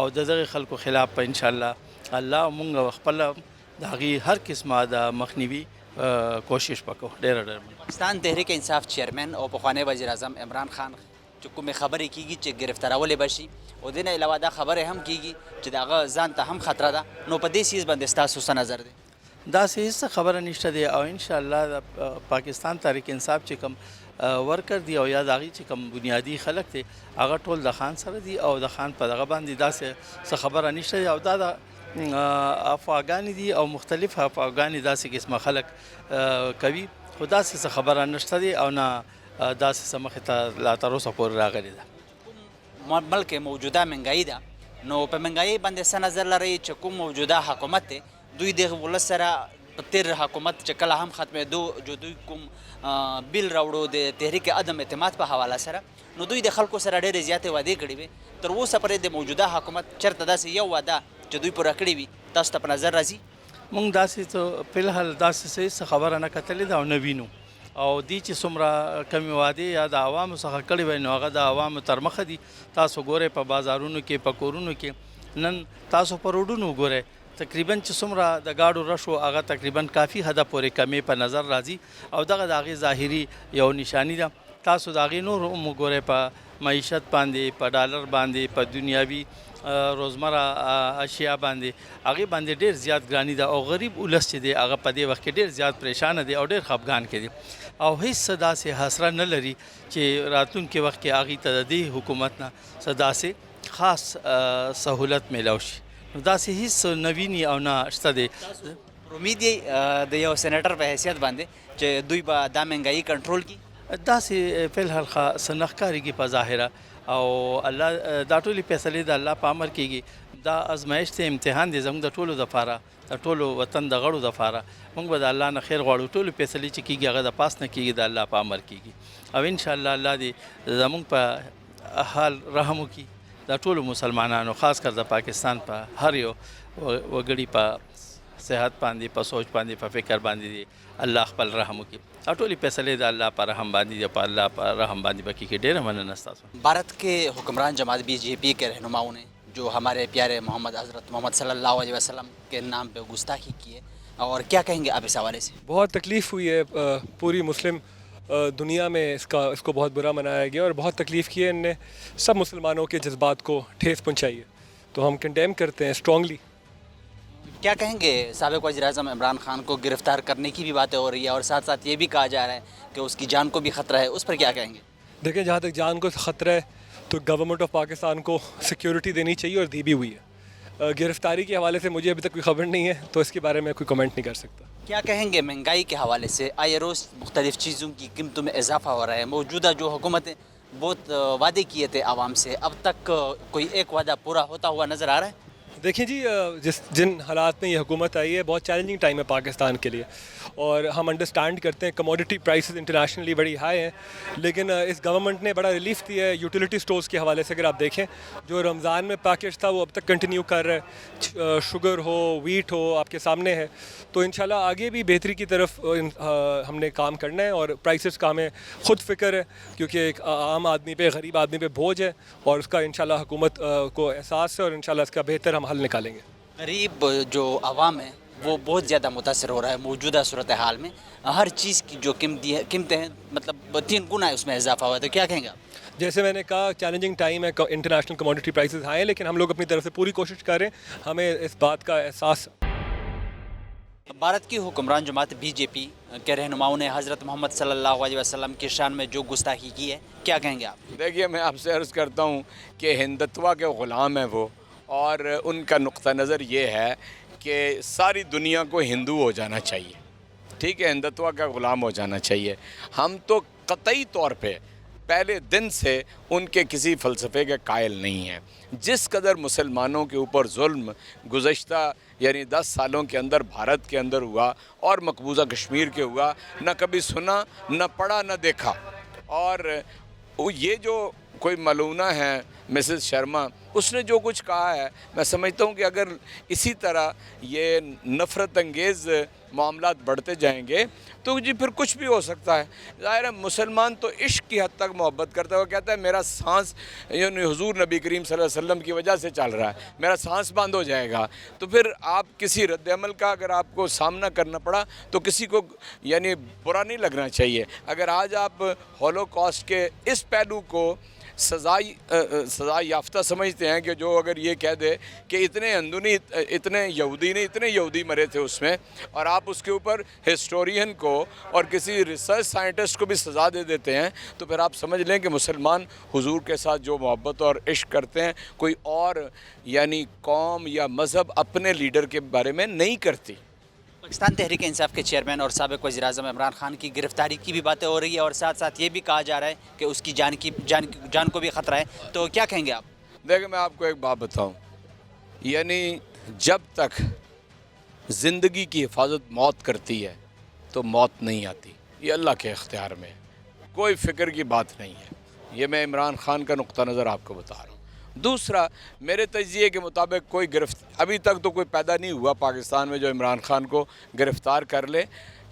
Speaker 6: او د دغه خلکو خلاف په انشاءالله الله مونږ خپل د هغې هر قسمه د مخنیوي کوشش وکړو. ډېره
Speaker 1: پاکستان تحریک انصاف چیئرمین او پخوانی وزیر اعظم عمران خان چې کومې خبرې کیږي چې ګرفتارولې به شي او دې نه علاوه دا خبرې هم کیږي چې د هغه ځان ته هم خطره ده نو په دې څیز باندې ستاسو څه نظر دی؟
Speaker 6: داسې هېڅ خبره نشته دی او انشاءالله د پاکستان تحریک انصاف چې کوم ورکر دی او یا د هغې چې کوم بنیادي خلک دی هغه ټول د خان سره دي او د خان په دغه باندې داسې څه خبره نشته دی او دا د افواګانې دي او مختلف افواګانې داسې قسمه خلک کوي خو داسې څه خبره نشته دی او نه داسې څه مخې ته لا تر اوسه پورې راغلې ده.
Speaker 1: ملک موجوده منګایي ده نو په منګایي باندې څه نظر لرئ چې کوم موجوده حکومت دی دوی د ولس سره په تیر حکومت چې کله هم ختمېدو جو دوی کوم بیل راوړو د تحریک عدم اعتماد په حواله سره نو دوی د خلکو سره ډېرې زیاتې وعدې کړې وې تر اوسه پورې د موجوده حکومت چېرته داسې یو وعده چې دوی پوره کړې وي تاسو ته په نظر راځي؟
Speaker 6: مونږ داسې ته فلحال داسې څه خبره نه کتلې ده او نه وینو او دی چې څومره کمې وعدې یا د عوامو څخه کړې وی نو هغه د عوامو تر مخه دي. تاسو ګورئ په بازارونو کې په کورونو کې نن تاسو په روډونو ګورئ تقریبا چې څومره د ګاډو رشو هغه تقریبا کافي حده پورې کمې په نظر راځي او دغه د هغې ظاهري یو نشاني ده. تاسو د هغې نور هم وګورئ په معیشت باندې په ډالر باندې په دنیاوي روزمره اشیا باندې هغې باندې ډېر زیات ګراني ده او غریب ولس چې دی هغه په دې وخت کې ډېر زیات پریشانه دی او ډېر خفګان کې دی او هیڅ څه داسې حسره نه لري چې راتلونکي وخت کې هغې ته د دې حکومت نه څه داسې خاص سهولت میلاو شي نو داسې هیڅ نه ویني او نه شته دی.
Speaker 1: امید یې د یو سینیټر په حیثیت باندې چې دوی به دا مهنګایي کنټرول کړي؟
Speaker 6: داسې فلحال څه نه ښکارېږي په ظاهره او الله دا ټولې فیصلې د الله په امر کېږي. دا ازمایښت امتحان دی زموږ د ټولو دپاره د ټولو وطن د غړو دپاره موږ به د الله نه خیر غواړو. ټولې فیصلې چې کېږي هغه د پاس نه کېږي د الله په امر کېږي او انشاءالله الله دې زموږ په حال رحم وکړي د ټولو مسلمانانو خاص کر د پاکستان په هر یو وګړي په صحت باندې په سوچ باندې په فکر باندې دی الله خپل رحم وکړي او ټولې فیصلې د الله په رحم باندې دی په الله په رحم باندې به کېږي. ډېره مننه ستاسو.
Speaker 1: بھارت کے حکمران جماعت BJP کے رہنماؤں نے جو ہمارے پیارے محمد حضرت محمد صلی اللہ علیہ وسلم کے نام پہ گستاخی کی ہے اور کیا کہیں گے آپ اس حوالے سے؟
Speaker 7: بہت تکلیف ہوئی ہے پوری مسلم دنیا میں اس کو بہت برا منایا گیا اور بہت تکلیف کی ہے ان نے سب مسلمانوں کے جذبات کو ٹھیس پہنچائی ہے تو ہم کنڈیم کرتے ہیں اسٹرانگلی.
Speaker 1: کیا کہیں گے سابق وزیر اعظم عمران خان کو گرفتار کرنے کی بھی باتیں ہو رہی ہے اور ساتھ ساتھ یہ بھی کہا جا رہا ہے کہ اس کی جان کو بھی خطرہ ہے اس پر کیا کہیں گے؟
Speaker 7: دیکھیں جہاں تک جان کو خطرہ ہے تو گورنمنٹ آف پاکستان کو سیکیورٹی دینی چاہیے اور دی بھی ہوئی ہے. گرفتاری کے حوالے سے مجھے ابھی تک کوئی خبر نہیں ہے تو اس کے بارے میں کوئی کمنٹ نہیں کر سکتا.
Speaker 1: کیا کہیں گے مہنگائی کے حوالے سے؟ آئے روز مختلف چیزوں کی قیمتوں میں اضافہ ہو رہا ہے. موجودہ جو حکومتیں بہت وعدے کیے تھے عوام سے اب تک کوئی ایک وعدہ پورا ہوتا ہوا نظر آ رہا ہے؟
Speaker 7: دیکھیں جی جن حالات میں یہ حکومت آئی ہے بہت چیلنجنگ ٹائم ہے پاکستان کے لیے اور ہم انڈرسٹینڈ کرتے ہیں کموڈیٹی پرائسز انٹرنیشنلی بڑی ہائی ہیں لیکن اس گورنمنٹ نے بڑا ریلیف دیا ہے یوٹیلیٹی سٹورز کے حوالے سے. اگر آپ دیکھیں جو رمضان میں پیکیج تھا وہ اب تک کنٹینیو کر رہا ہے. شوگر ہو ویٹ ہو آپ کے سامنے ہے تو انشاءاللہ آگے بھی بہتری کی طرف ہم نے کام کرنا ہے اور پرائسز کا ہمیں خود فکر ہے کیونکہ ایک عام آدمی پہ غریب آدمی پہ بوجھ ہے اور اس کا انشاءاللہ حکومت کو احساس ہے اور انشاءاللہ اس کا بہتر ہم حل نکالیں گے.
Speaker 1: غریب جو عوام ہے وہ بہت زیادہ متاثر ہو رہا ہے موجودہ صورتحال میں. ہر چیز کی جو قیمتیں ہیں مطلب 3 گنا اس میں اضافہ ہوا ہے, تو کیا کہیں گے آپ؟
Speaker 7: جیسے میں نے کہا چیلنجنگ ٹائم ہے, انٹرنیشنل کموڈٹی پرائسز ہائی ہیں, لیکن ہم لوگ اپنی طرف سے پوری کوشش کر رہے ہیں. ہمیں اس بات کا احساس.
Speaker 1: بھارت کی حکمران جماعت بی جے پی کے رہنماؤں نے حضرت محمد صلی اللہ علیہ وسلم کی شان میں جو گستاخی کی ہے, کیا کہیں گے آپ؟
Speaker 8: دیکھیے میں آپ سے عرض کرتا ہوں کہ ہندتوا کے غلام ہیں وہ, اور ان کا نقطہ نظر یہ ہے کہ ساری دنیا کو ہندو ہو جانا چاہیے. ٹھیک ہے, ہندتوا کا غلام ہو جانا چاہیے. ہم تو قطعی طور پہ پہلے دن سے ان کے کسی فلسفے کے قائل نہیں ہیں. جس قدر مسلمانوں کے اوپر ظلم گزشتہ یعنی 10 سالوں کے اندر بھارت کے اندر ہوا اور مقبوضہ کشمیر کے ہوا, نہ کبھی سنا, نہ پڑھا, نہ دیکھا. اور یہ جو کوئی ملونہ ہے مسز شرما, اس نے جو کچھ کہا ہے, میں سمجھتا ہوں کہ اگر اسی طرح یہ نفرت انگیز معاملات بڑھتے جائیں گے تو جی پھر کچھ بھی ہو سکتا ہے. ظاہر ہے مسلمان تو عشق کی حد تک محبت کرتا ہے. وہ کہتا ہے میرا سانس یعنی حضور نبی کریم صلی اللہ علیہ وسلم کی وجہ سے چل رہا ہے, میرا سانس بند ہو جائے گا. تو پھر آپ کسی رد عمل کا اگر آپ کو سامنا کرنا پڑا تو کسی کو یعنی برا نہیں لگنا چاہیے. اگر آج آپ ہولوکاسٹ کے اس پہلو کو سزا یافتہ سمجھتے ہیں کہ جو اگر یہ کہہ دے کہ اتنے ہندو نہیں, اتنے یہودی مرے تھے اس میں, اور آپ اس کے اوپر ہسٹورین کو اور کسی ریسرچ سائنٹسٹ کو بھی سزا دے دیتے ہیں, تو پھر آپ سمجھ لیں کہ مسلمان حضور کے ساتھ جو محبت اور عشق کرتے ہیں کوئی اور یعنی قوم یا مذہب اپنے لیڈر کے بارے میں نہیں کرتی.
Speaker 1: پاکستان تحریک انصاف کے چیئرمین اور سابق وزیر اعظم عمران خان کی گرفتاری کی بھی باتیں ہو رہی ہے, اور ساتھ ساتھ یہ بھی کہا جا رہا ہے کہ اس کی جان کو بھی خطرہ ہے, تو کیا کہیں گے آپ؟
Speaker 8: دیکھیں میں آپ کو ایک بات بتاؤں, یعنی جب تک زندگی کی حفاظت موت کرتی ہے تو موت نہیں آتی. یہ اللہ کے اختیار میں ہے, کوئی فکر کی بات نہیں ہے. یہ میں عمران خان کا نقطہ نظر آپ کو بتا رہا ہوں. دوسرا, میرے تجزیے کے مطابق کوئی ابھی تک تو کوئی پیدا نہیں ہوا پاکستان میں جو عمران خان کو گرفتار کر لے.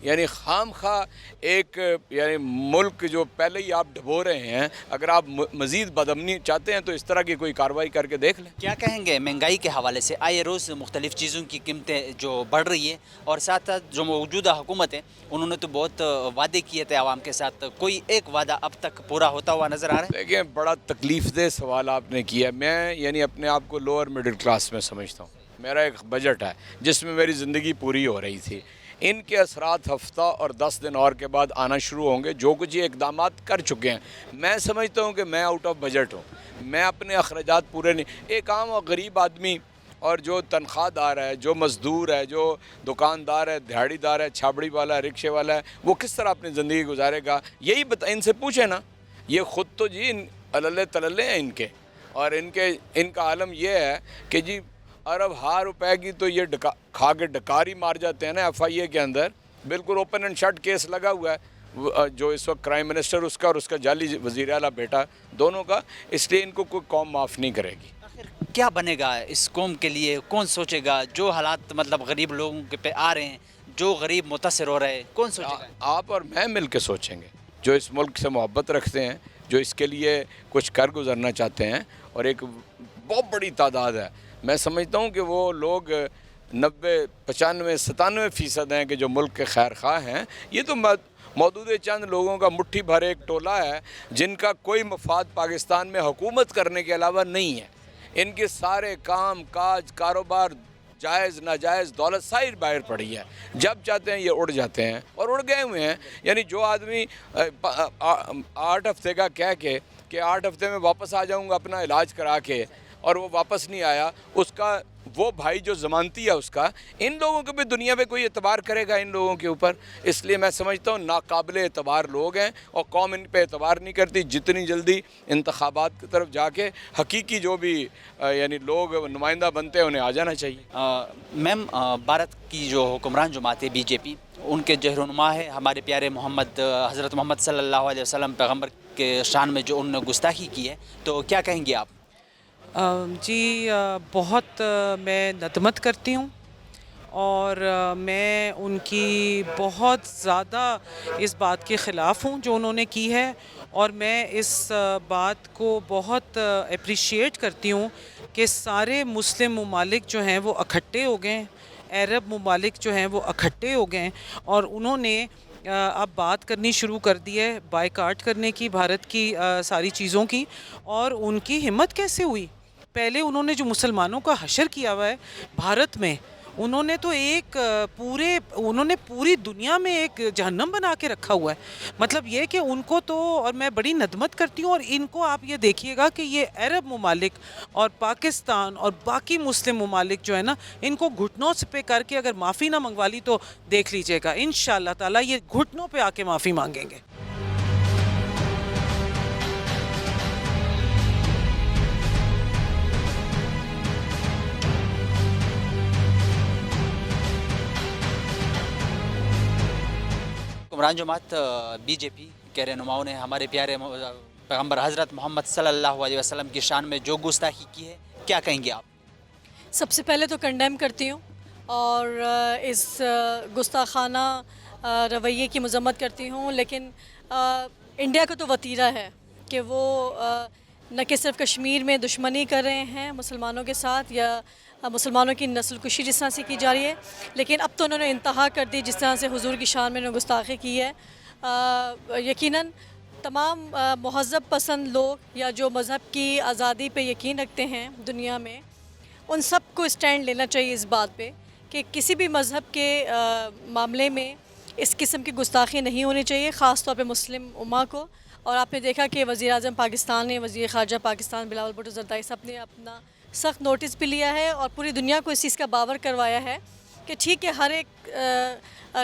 Speaker 8: یعنی خام خواہ ایک یعنی ملک جو پہلے ہی آپ ڈبو رہے ہیں, اگر آپ مزید بدامنی چاہتے ہیں تو اس طرح کی کوئی کارروائی کر کے دیکھ لیں.
Speaker 1: کیا کہیں گے مہنگائی کے حوالے سے؟ آئے روز مختلف چیزوں کی قیمتیں جو بڑھ رہی ہیں, اور ساتھ ساتھ جو موجودہ حکومت ہے انہوں نے تو بہت وعدے کیے تھے عوام کے ساتھ, کوئی ایک وعدہ اب تک پورا ہوتا ہوا نظر آ رہا ہے؟
Speaker 8: دیکھیں بڑا تکلیف دہ سوال آپ نے کیا. میں یعنی اپنے آپ کو لوور مڈل کلاس میں سمجھتا ہوں. میرا ایک بجٹ ہے جس میں میری زندگی پوری ہو رہی تھی. ان کے اثرات ہفتہ اور 10 دن اور کے بعد آنا شروع ہوں گے. جو کچھ یہ اقدامات کر چکے ہیں, میں سمجھتا ہوں کہ میں آؤٹ آف بجٹ ہوں. میں اپنے اخراجات پورے نہیں. ایک عام اور غریب آدمی اور جو تنخواہ دار ہے, جو مزدور ہے, جو دکاندار ہے, دیہڑی دار ہے, چھابڑی والا ہے, رکشے والا ہے, وہ کس طرح اپنی زندگی گزارے گا؟ یہی ان سے پوچھیں نا. یہ خود تو جی اللہ تللے ہیں ان کے, اور ان کا عالم یہ ہے کہ جی ارب ہار روپے کی تو یہ کھا کے ڈکاری مار جاتے ہیں نا. ایف آئی اے کے اندر بالکل اوپن اینڈ شٹ کیس لگا ہوا ہے جو اس وقت کرائم منسٹر اس کا اور اس کا جعلی وزیر اعلیٰ بیٹا دونوں کا. اس لیے ان کو کوئی قوم معاف نہیں کرے گی.
Speaker 1: کیا بنے گا اس قوم کے لیے؟ کون سوچے گا؟ جو حالات مطلب غریب لوگوں کے پہ آ رہے ہیں, جو غریب متاثر ہو رہے ہیں, کون سوچے گا؟
Speaker 8: آپ اور میں مل کے سوچیں گے. جو اس ملک سے محبت رکھتے ہیں, جو اس کے لیے کچھ کر گزرنا چاہتے ہیں, اور ایک بہت بڑی تعداد ہے. میں سمجھتا ہوں کہ وہ لوگ 90, 95, 97% ہیں کہ جو ملک کے خیر خواہ ہیں. یہ تو محدود چند لوگوں کا مٹھی بھر ایک ٹولہ ہے جن کا کوئی مفاد پاکستان میں حکومت کرنے کے علاوہ نہیں ہے. ان کے سارے کام کاج کاروبار جائز ناجائز دولت ساری باہر پڑی ہے. جب چاہتے ہیں یہ اڑ جاتے ہیں, اور اڑ گئے ہوئے ہیں. یعنی جو آدمی 8 ہفتے کا کہہ کے کہ 8 ہفتے میں واپس آ جاؤں گا اپنا علاج کرا کے, اور وہ واپس نہیں آیا, اس کا وہ بھائی جو ضمانتی ہے اس کا, ان لوگوں کو بھی دنیا پہ کوئی اعتبار کرے گا ان لوگوں کے اوپر؟ اس لیے میں سمجھتا ہوں ناقابل اعتبار لوگ ہیں, اور قوم ان پہ اعتبار نہیں کرتی. جتنی جلدی انتخابات کی طرف جا کے حقیقی جو بھی یعنی لوگ نمائندہ بنتے ہیں انہیں آ جانا چاہیے.
Speaker 1: میم, بھارت کی جو حکمران جماعت ہے بی جے پی, ان کے رہنما ہے ہمارے پیارے حضرت محمد صلی اللہ علیہ وسلم پیغمبر کے شان میں جو انہوں نے گستاخی کی ہے, تو کیا کہیں گے آپ؟
Speaker 9: جی بہت میں ندامت کرتی ہوں, اور میں ان کی بہت زیادہ اس بات کے خلاف ہوں جو انہوں نے کی ہے. اور میں اس بات کو بہت اپریشیٹ کرتی ہوں کہ سارے مسلم ممالک جو ہیں وہ اکٹھے ہو گئے عرب ممالک جو ہیں وہ اکٹھے ہو گئے ہیں اور انہوں نے اب بات کرنی شروع کر دی ہے بائیکاٹ کرنے کی بھارت کی ساری چیزوں کی. اور ان کی ہمت کیسے ہوئی؟ پہلے انہوں نے جو مسلمانوں کا حشر کیا ہوا ہے بھارت میں، انہوں نے تو پوری دنیا میں ایک جہنم بنا کے رکھا ہوا ہے. مطلب یہ کہ ان کو تو، اور میں بڑی ندمت کرتی ہوں، اور ان کو آپ یہ دیکھیے گا کہ یہ عرب ممالک اور پاکستان اور باقی مسلم ممالک جو ہے نا، ان کو گھٹنوں پہ کر کے اگر معافی نہ منگوا لی تو دیکھ لیجئے گا انشاءاللہ تعالیٰ یہ گھٹنوں پہ آ کے معافی مانگیں گے.
Speaker 1: حکمران جماعت بی جے پی کے رہنماؤں نے ہمارے پیارے پیغمبر حضرت محمد صلی اللہ علیہ وسلم کی شان میں جو گستاخی کی ہے، کیا کہیں گے آپ؟
Speaker 10: سب سے پہلے تو کنڈیم کرتی ہوں اور اس گستاخانہ رویے کی مذمت کرتی ہوں. لیکن انڈیا کا تو وتیرہ ہے کہ وہ نہ کہ صرف کشمیر میں دشمنی کر رہے ہیں مسلمانوں کے ساتھ یا مسلمانوں کی نسل کشی جس طرح سے کی جا رہی ہے، لیکن اب تو انہوں نے انتہا کر دی جس طرح سے حضور کی شان میں انہوں نے گستاخی کی ہے. یقیناً تمام مہذب پسند لوگ یا جو مذہب کی آزادی پہ یقین رکھتے ہیں دنیا میں، ان سب کو اسٹینڈ لینا چاہیے اس بات پہ کہ کسی بھی مذہب کے معاملے میں اس قسم کی گستاخی نہیں ہونی چاہیے، خاص طور پہ مسلم امہ کو. اور آپ نے دیکھا کہ وزیر اعظم پاکستان نے، وزیر خارجہ پاکستان بلاول بھٹو زرداری صاحب نے اپنا سخت نوٹس بھی لیا ہے اور پوری دنیا کو اس چیز کا باور کروایا ہے کہ ٹھیک ہے ہر ایک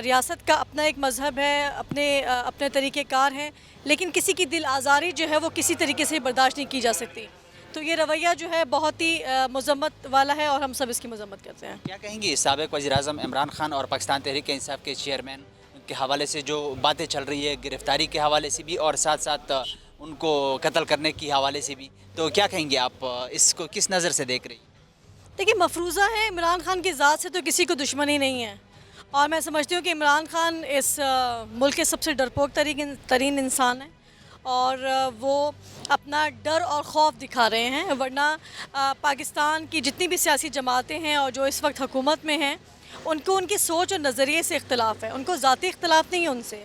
Speaker 10: ریاست کا اپنا ایک مذہب ہے، اپنے طریقہ کار ہیں، لیکن کسی کی دل آزاری جو ہے وہ کسی طریقے سے برداشت نہیں کی جا سکتی. تو یہ رویہ جو ہے بہت ہی مذمت والا ہے اور ہم سب اس کی مذمت کرتے ہیں.
Speaker 1: کیا کہیں گی سابق وزیر اعظم عمران خان اور پاکستان تحریک انصاف کے چیئرمین کے حوالے سے جو باتیں چل رہی ہے، گرفتاری کے حوالے سے بھی اور ساتھ ساتھ ان کو قتل کرنے کے حوالے سے بھی، تو کیا کہیں گے آپ؟ اس کو کس نظر سے دیکھ رہی؟
Speaker 10: دیکھیے مفروضہ ہے عمران خان کی ذات سے تو کسی کو دشمنی نہیں ہے، اور میں سمجھتی ہوں کہ عمران خان اس ملک کے سب سے ڈرپوک ترین انسان ہے اور وہ اپنا ڈر اور خوف دکھا رہے ہیں. ورنہ پاکستان کی جتنی بھی سیاسی جماعتیں ہیں اور جو اس وقت حکومت میں ہیں، ان کو ان کی سوچ اور نظریے سے اختلاف ہے، ان کو ذاتی اختلاف نہیں ہے ان سے،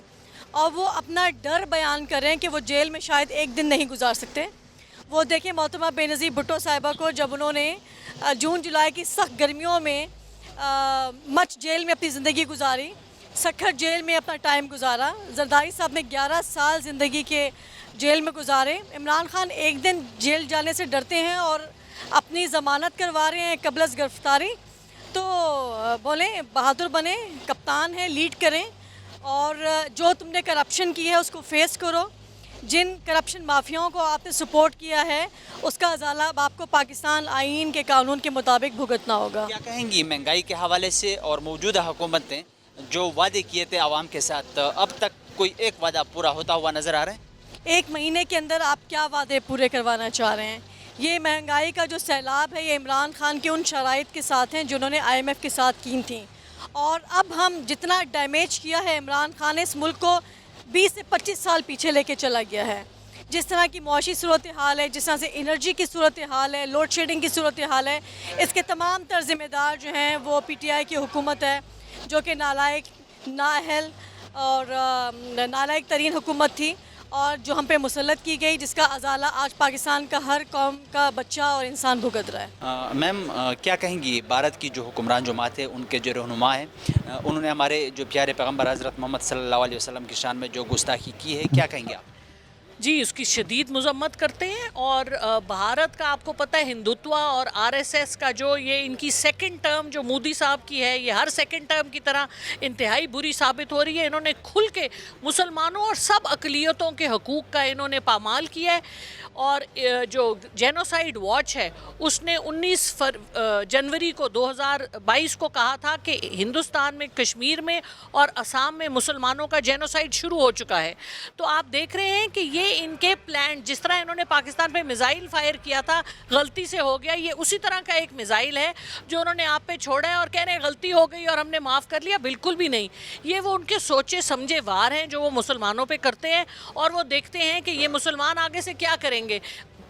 Speaker 10: اور وہ اپنا ڈر بیان کر رہے ہیں کہ وہ جیل میں شاید ایک دن نہیں گزار سکتے. وہ دیکھیں محترمہ بےنظیر بھٹو صاحبہ کو، جب انہوں نے جون جولائی کی سخت گرمیوں میں مچ جیل میں اپنی زندگی گزاری، سکھر جیل میں اپنا ٹائم گزارا. زرداری صاحب نے 11 سال زندگی کے جیل میں گزارے. عمران خان ایک دن جیل جانے سے ڈرتے ہیں اور اپنی ضمانت کروا رہے ہیں قبل از گرفتاری. تو بولیں بہادر بنیں، کپتان ہیں، لیڈ کریں، اور جو تم نے کرپشن کی ہے اس کو فیس کرو. جن کرپشن مافیاؤں کو آپ نے سپورٹ کیا ہے اس کا ازالہ اب آپ کو پاکستان آئین کے قانون کے مطابق بھگتنا ہوگا.
Speaker 1: کیا کہیں گی مہنگائی کے حوالے سے اور موجودہ حکومت نے جو وعدے کیے تھے عوام کے ساتھ، اب تک کوئی ایک وعدہ پورا ہوتا ہوا نظر آ رہا ہے؟
Speaker 10: ایک مہینے کے اندر آپ کیا وعدے پورے کروانا چاہ رہے ہیں؟ یہ مہنگائی کا جو سیلاب ہے یہ عمران خان کے ان شرائط کے ساتھ ہیں جنہوں نے IMF کے ساتھ کی تھیں. اور اب ہم جتنا ڈیمیج کیا ہے عمران خان نے اس ملک کو 20 سے 25 سال پیچھے لے کے چلا گیا ہے. جس طرح کی معاشی صورتحال ہے، جس طرح سے انرجی کی صورتحال ہے، لوڈ شیڈنگ کی صورتحال ہے، اس کے تمام تر ذمہ دار جو ہیں وہ PTI کی حکومت ہے، جو کہ نالائق، نااہل اور نالائق ترین حکومت تھی اور جو ہم پہ مسلط کی گئی، جس کا ازالہ آج پاکستان کا ہر قوم کا بچہ اور انسان بھگت رہا ہے.
Speaker 1: میم کیا کہیں گی بھارت کی جو حکمران جماعت ہے، ان کے جو رہنما ہیں، انہوں نے ہمارے جو پیارے پیغمبر حضرت محمد صلی اللہ علیہ وسلم کی شان میں جو گستاخی کی ہے، کیا کہیں گے آپ؟
Speaker 11: جی اس کی شدید مذمت کرتے ہیں. اور بھارت کا آپ کو پتہ ہے ہندوتوا اور RSS کا جو یہ ان کی سیکنڈ ٹرم جو مودی صاحب کی ہے، یہ ہر سیکنڈ ٹرم کی طرح انتہائی بری ثابت ہو رہی ہے. انہوں نے کھل کے مسلمانوں اور سب اقلیتوں کے حقوق کا انہوں نے پامال کیا ہے. اور جو جینوسائیڈ واچ ہے اس نے 19 جنوری کو 2022 کو کہا تھا کہ ہندوستان میں، کشمیر میں اور اسام میں مسلمانوں کا جینوسائیڈ شروع ہو چکا ہے. تو آپ دیکھ رہے ہیں کہ یہ ان کے پلان، جس طرح انہوں نے پاکستان پہ میزائل فائر کیا تھا، غلطی سے ہو گیا، یہ اسی طرح کا ایک میزائل ہے جو انہوں نے آپ پہ چھوڑا ہے اور کہہ رہے ہیں غلطی ہو گئی اور ہم نے معاف کر لیا. بالکل بھی نہیں. یہ وہ ان کے سوچے سمجھے وار ہیں جو وہ مسلمانوں پہ کرتے ہیں اور وہ دیکھتے ہیں کہ یہ مسلمان آگے سے کیا کریں گے.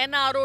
Speaker 11: NRO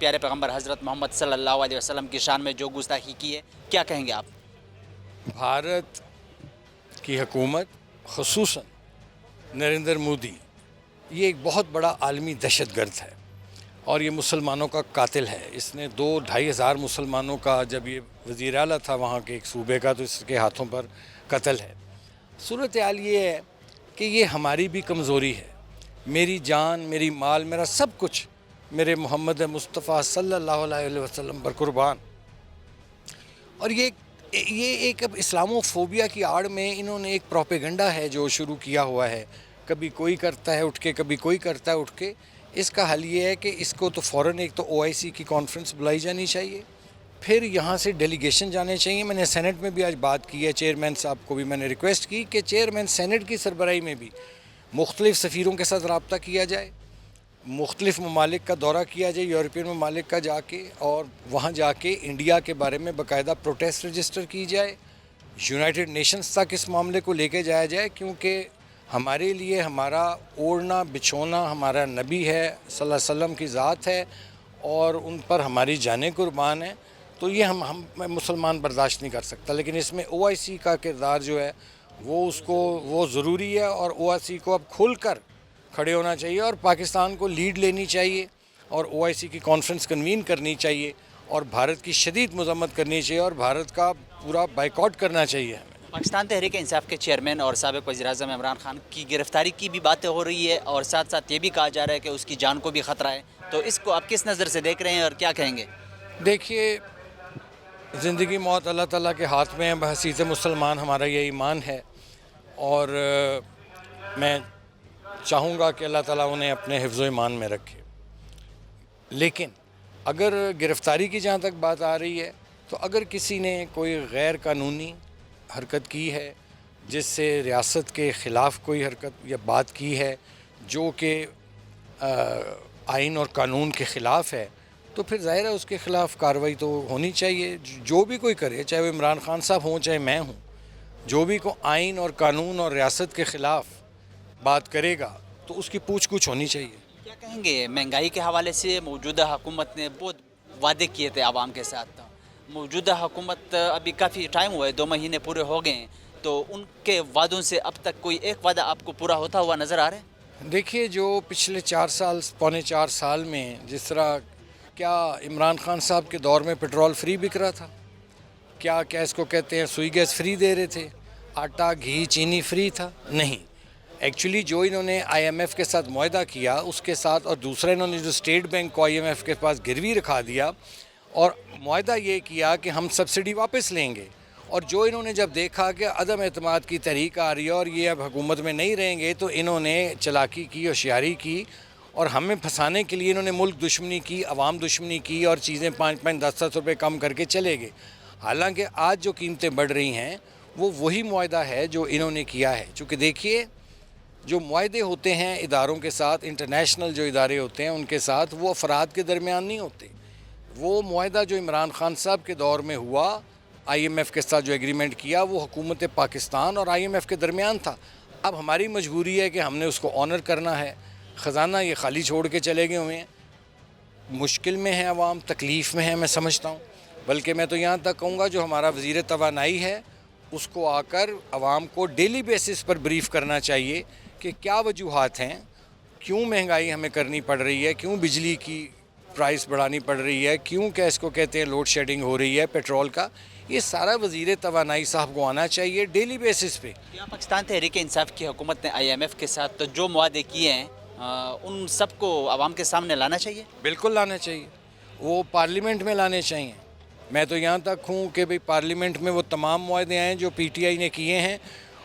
Speaker 1: پیارے پیغمبر حضرت محمد صلی اللہ علیہ وسلم کی شان میں جو گستاخی کی ہے، کیا کہیں گے آپ؟
Speaker 12: بھارت کی حکومت خصوصاً نریندر مودی یہ ایک بہت بڑا عالمی دہشت گرد ہے اور یہ مسلمانوں کا قاتل ہے. اس نے 2-2.5 ہزار مسلمانوں کا، جب یہ وزیر اعلیٰ تھا وہاں کے ایک صوبے کا، تو اس کے ہاتھوں پر قتل ہے. صورتحال یہ ہے کہ یہ ہماری بھی کمزوری ہے. میری جان، میری مال، میرا سب کچھ میرے محمد مصطفیٰ صلی اللہ علیہ وسلم پر قربان. اور یہ ایک اب اسلامو فوبیا کی آڑ میں انہوں نے ایک پروپیگنڈا ہے جو شروع کیا ہوا ہے. کبھی کوئی کرتا ہے اٹھ کے، کبھی کوئی کرتا ہے اٹھ کے. اس کا حل یہ ہے کہ اس کو تو فوراً ایک تو OIC کی کانفرنس بلائی جانی چاہیے، پھر یہاں سے ڈیلیگیشن جانے چاہیے. میں نے سینٹ میں بھی آج بات کی ہے، چیئرمین صاحب کو بھی میں نے ریکویسٹ کی کہ چیئرمین سینٹ کی سربراہی میں بھی مختلف سفیروں کے ساتھ رابطہ کیا جائے، مختلف ممالک کا دورہ کیا جائے، یورپین ممالک کا جا کے، اور وہاں جا کے انڈیا کے بارے میں باقاعدہ پروٹیسٹ رجسٹر کی جائے. یونائٹڈ نیشنز تک اس معاملے کو لے کے جایا جائے، کیونکہ ہمارے لیے ہمارا اوڑھنا بچھونا ہمارا نبی ہے صلی اللہ علیہ وسلم کی ذات ہے اور ان پر ہماری جانیں قربان ہیں. تو یہ ہم مسلمان برداشت نہیں کر سکتا. لیکن اس میں OIC کا کردار جو ہے وہ ضروری ہے، اور OIC کو اب کھل کر کھڑے ہونا چاہیے اور پاکستان کو لیڈ لینی چاہیے اور OIC کی کانفرنس کنوین کرنی چاہیے اور بھارت کی شدید مذمت کرنی چاہیے اور بھارت کا پورا بائیکاٹ کرنا چاہیے.
Speaker 1: پاکستان تحریک انصاف کے چیئرمین اور سابق وزیر اعظم عمران خان کی گرفتاری کی بھی باتیں ہو رہی ہے اور ساتھ ساتھ یہ بھی کہا جا رہا ہے کہ اس کی جان کو بھی خطرہ ہے. تو اس کو آپ کس نظر سے دیکھ رہے ہیں اور کیا کہیں گے؟
Speaker 12: دیکھیے، زندگی موت اللہ تعالیٰ کے ہاتھ میں ہے. بحیثیت مسلمان ہمارا یہ ایمان ہے اور میں چاہوں گا کہ اللہ تعالیٰ انہیں اپنے حفظ و ایمان میں رکھے. لیکن اگر گرفتاری کی جہاں تک بات آ رہی ہے، تو اگر کسی نے کوئی غیر قانونی حرکت کی ہے جس سے ریاست کے خلاف کوئی حرکت یا بات کی ہے جو کہ آئین اور قانون کے خلاف ہے، تو پھر ظاہر ہے اس کے خلاف کارروائی تو ہونی چاہیے. جو بھی کوئی کرے، چاہے وہ عمران خان صاحب ہوں چاہے میں ہوں، جو بھی کو آئین اور قانون اور ریاست کے خلاف بات کرے گا تو اس کی پوچھ گچھ ہونی چاہیے.
Speaker 1: کیا کہیں گے مہنگائی کے حوالے سے؟ موجودہ حکومت نے بہت وعدے کیے تھے عوام کے ساتھ. موجودہ حکومت ابھی کافی ٹائم ہوا ہے، 2 مہینے پورے ہو گئے ہیں، تو ان کے وعدوں سے اب تک کوئی ایک وعدہ آپ کو پورا ہوتا ہوا نظر آ رہا ہے؟
Speaker 12: دیکھیے، جو پچھلے 4 سال میں جس طرح کیا عمران خان صاحب کے دور میں پیٹرول فری بک رہا تھا؟ کیا اس کو کہتے ہیں سوئی گیس فری دے رہے تھے؟ آٹا گھی چینی فری تھا؟ نہیں. ایکچولی جو انہوں نے IMF کے ساتھ معاہدہ کیا اس کے ساتھ، اور دوسرا انہوں نے جو اسٹیٹ بینک کو IMF کے پاس گروی رکھا دیا اور معاہدہ یہ کیا کہ ہم سبسڈی واپس لیں گے. اور جو انہوں نے جب دیکھا کہ عدم اعتماد کی تحریک آ رہی ہے اور یہ اب حکومت میں نہیں رہیں گے، تو انہوں نے چلاکی کی، ہوشیاری کی اور ہمیں پھنسانے کے لیے انہوں نے ملک دشمنی کی، عوام دشمنی کی اور چیزیں 5-10 روپے کم کر کے چلے گئے. حالانکہ آج جو قیمتیں بڑھ رہی ہیں وہ وہی معاہدہ ہے جو انہوں نے کیا ہے. چونکہ دیکھیے، جو معاہدے ہوتے ہیں اداروں کے ساتھ، انٹرنیشنل جو ادارے ہوتے ہیں ان کے ساتھ، وہ افراد کے درمیان نہیں ہوتے. وہ معاہدہ جو عمران خان صاحب کے دور میں ہوا، IMF کے ساتھ جو ایگریمنٹ کیا، وہ حکومت پاکستان اور IMF کے درمیان تھا. اب ہماری مجبوری ہے کہ ہم نے اس کو آنر کرنا ہے. خزانہ یہ خالی چھوڑ کے چلے گئے ہوئے ہیں. مشکل میں ہے عوام، تکلیف میں ہے، میں سمجھتا ہوں. بلکہ میں تو یہاں تک کہوں گا جو ہمارا وزیر توانائی ہے اس کو آ کر عوام کو ڈیلی بیسس پر بریف کرنا چاہیے کہ کیا وجوہات ہیں، کیوں مہنگائی ہمیں کرنی پڑ رہی ہے، کیوں بجلی کی پرائس بڑھانی پڑ رہی ہے، کیوں کہ اس کو کہتے ہیں لوڈ شیڈنگ ہو رہی ہے پیٹرول کا. یہ سارا وزیر توانائی صاحب کو آنا چاہیے ڈیلی بیسس پہ.
Speaker 1: پاکستان تحریک انصاف کی حکومت نے IMF کے ساتھ جو معاہدے کیے ہیں ان سب کو عوام کے سامنے لانا چاہیے.
Speaker 12: بالکل لانا چاہیے، وہ پارلیمنٹ میں لانے چاہیے. میں تو یہاں تک ہوں کہ بھئی پارلیمنٹ میں وہ تمام معاہدے ہیں جو PTI نے کیے ہیں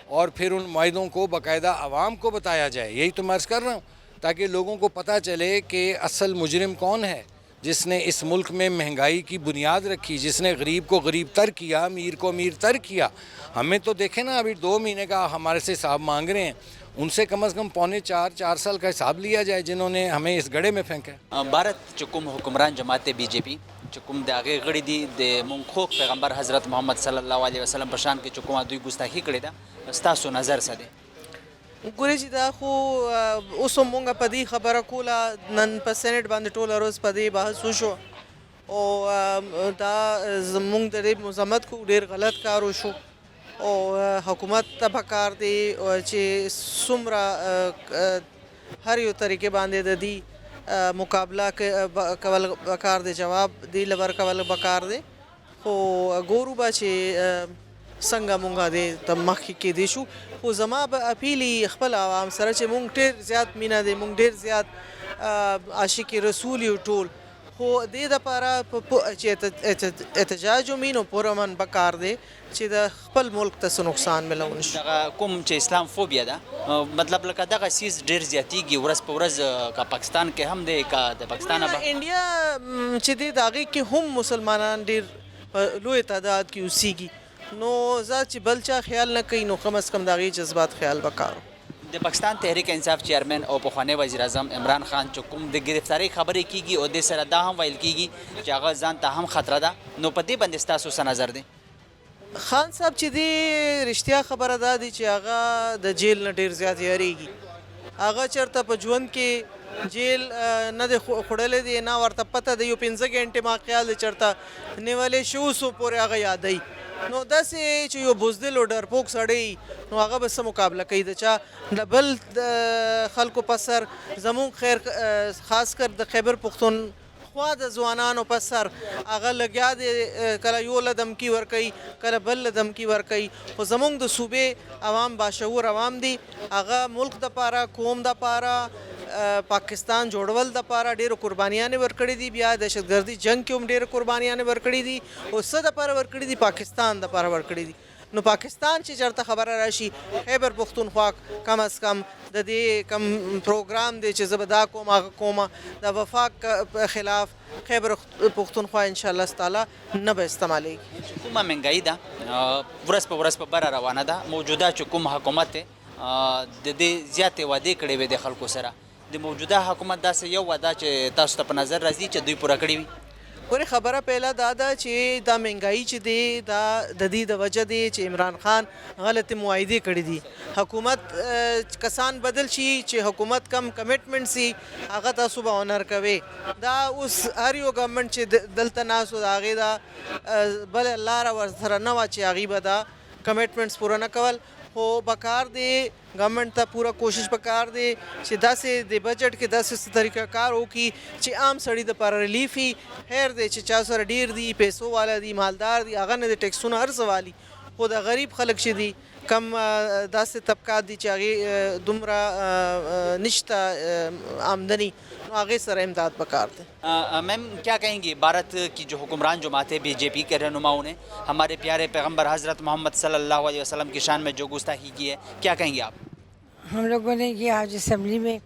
Speaker 12: اور پھر ان معاہدوں کو باقاعدہ عوام کو بتایا جائے. یہی تو میں عرض کر رہا ہوں تاکہ لوگوں کو پتہ چلے کہ اصل مجرم کون ہے جس نے اس ملک میں مہنگائی کی بنیاد رکھی، جس نے غریب کو غریب تر کیا، امیر کو امیر تر کیا. ہمیں تو دیکھیں نا، ابھی 2 مہینے کا ہمارے سے حساب مانگ رہے ہیں، ان سے کم از کم 3.25-4 سال کا حساب لیا جائے جنہوں نے ہمیں اس گڑھے میں پھینکا.
Speaker 1: بھارت چکم حکمران جماعت BJP چکم د هغې غړي دي د منخوق پیغمبر حضرت محمد صلی الله علیه وسلم په شان کې چکم دوی ګستاخي کړې ده. ستاسو نظر څه دی؟
Speaker 9: ګورې چې دا خو اوس هم مونږ په دې خبره کوله نن په سینټ باندې ټوله ورځ په دې بحث وشو او دا زمونږ د دې مذمت کو ډېر غلط کار وشو او حکومت ته پکار دی چې څومره هر یو طریقې باندې د دې مقابله کول پکار دی جواب دی لور کول پکار دی خو ګورو به چې څنګه مونږ دې ته مخکې کېدی شو خو زما به اپیل خپل عوام سره چې مونږ ډېر زیات مینه دی مونږ ډېر زیات عاشق رسول یو ټول خو دې دپاره چې احتجاج ومي نو پرامن پکار دی چې د خپل ملک ته څه نقصان ملو نه شي
Speaker 1: دغه کوم چې اسلام فوبیا ده مطلب لکه دغه سیز ډېر زیاتیږي ورځ په ورځ که پاکستان کې هم دی که د پاکستان به
Speaker 9: انډیا چې دی د هغې کې هم مسلمانان ډېر په لوی تعداد کې اوسیږي نو زه چې بل چا خیال نه کوي نو کم از کم د هغې جذبات خیال وکړو
Speaker 1: د پاکستان تحریک انصاف چیئرمین او پخوانی وزیر اعظم عمران خان چې کوم د گرفتاری خبرې کیږي او د سره دا هم ویل کیږي چې هغه ځان ته هم خطره ده نو په دې باندې ستاسو څه نظر دی
Speaker 9: خان صاحب چې دی رښتیا خبره دا دی چې هغه د جیل نه ډېر زیات یاریږي هغه چېرته په ژوند کې جیل نه دی خوړلی دی نه ورته پته دی یو 15 ګنټې ما خیال دی چېرته نیولی شو سو پورې هغه یادوي نو داسې چې یو بزدل او ډرپوک سړی نو هغه به څه مقابله کوي د چا د بل خلکو په سر زمونږ خیر خاص کر د خیبر پښتونخوا د ځوانانو په سر هغه لګیا دی کله یو له دمکي ورکوي کله بل له دمکي ورکوي خو زمونږ د صوبې عوام باشعور عوام دي هغه ملک دپاره قوم دپاره پاکستان جوړول دپاره ډېرو قربانیانې ورکړي دي بیا دهشتګردي جنګ کې هم ډېرې قربانیانې ورکړي دي او څه دپاره ورکړي دي پاکستان دپاره ورکړي دي نو پاکستان چې چېرته خبره راشي خیبر پښتونخوا کم از کم د دې کم پروګرام دی چې زه به دا کوم هغه کومه د وفاق خلاف خیبر پښتونخوا انشاءالله تعالی نه به استعمالیږي
Speaker 1: کومه مهنګایي ده ورځ په ورځ په بره روانه ده موجوده چې کوم حکومت دی د دې زیاتې وعدې کړې وې د خلکو سره د موجوده حکومت داسې یو وعده چې تاسو ته په نظر راځي چې دوی پوره کړې وي
Speaker 9: ګورې خبره پهله دا ده چې دا مهنګایي چې دی دا د دې د وجه دی چې عمران خان غلطې معاهدې کړي دي حکومت کسان بدل شي چې حکومت کم کمیټمنټ سي هغه تاسو به اونر کوئ دا اوس هر یو ګورنمنټ چې دلته ناست و د هغې دا بله لاره ورسره نه وه چې هغوی به دا کمیټمنټس پوره نه کول خو پکار دی گورنمنٹ ته پورا کوشش پکار دی چې داسې د بجټ کې داسې طریقه کار وکړي چې عام سړي دپاره ریلیف وي خیر دی چې چا سره ډېر دي پیسو والا دي مالدار دي هغه نه د ټیکسونو هر څه والي خو د غریب خلک چې دي کم داسې طبقات دي چې هغې دومره نشته آمدنی نو هغې سره امداد پکار دی
Speaker 1: میم کیا کہیں گی بھارت کی جو حکمران جماعتیں بی جے پی کے رہنماؤں نے ہمارے پیارے پیغمبر حضرت محمد صلی اللہ علیہ وسلم کی شان میں جو گستاخی کی ہے کیا کہیں گے آپ
Speaker 13: ہم لوگوں نے یہ آج اسمبلی میں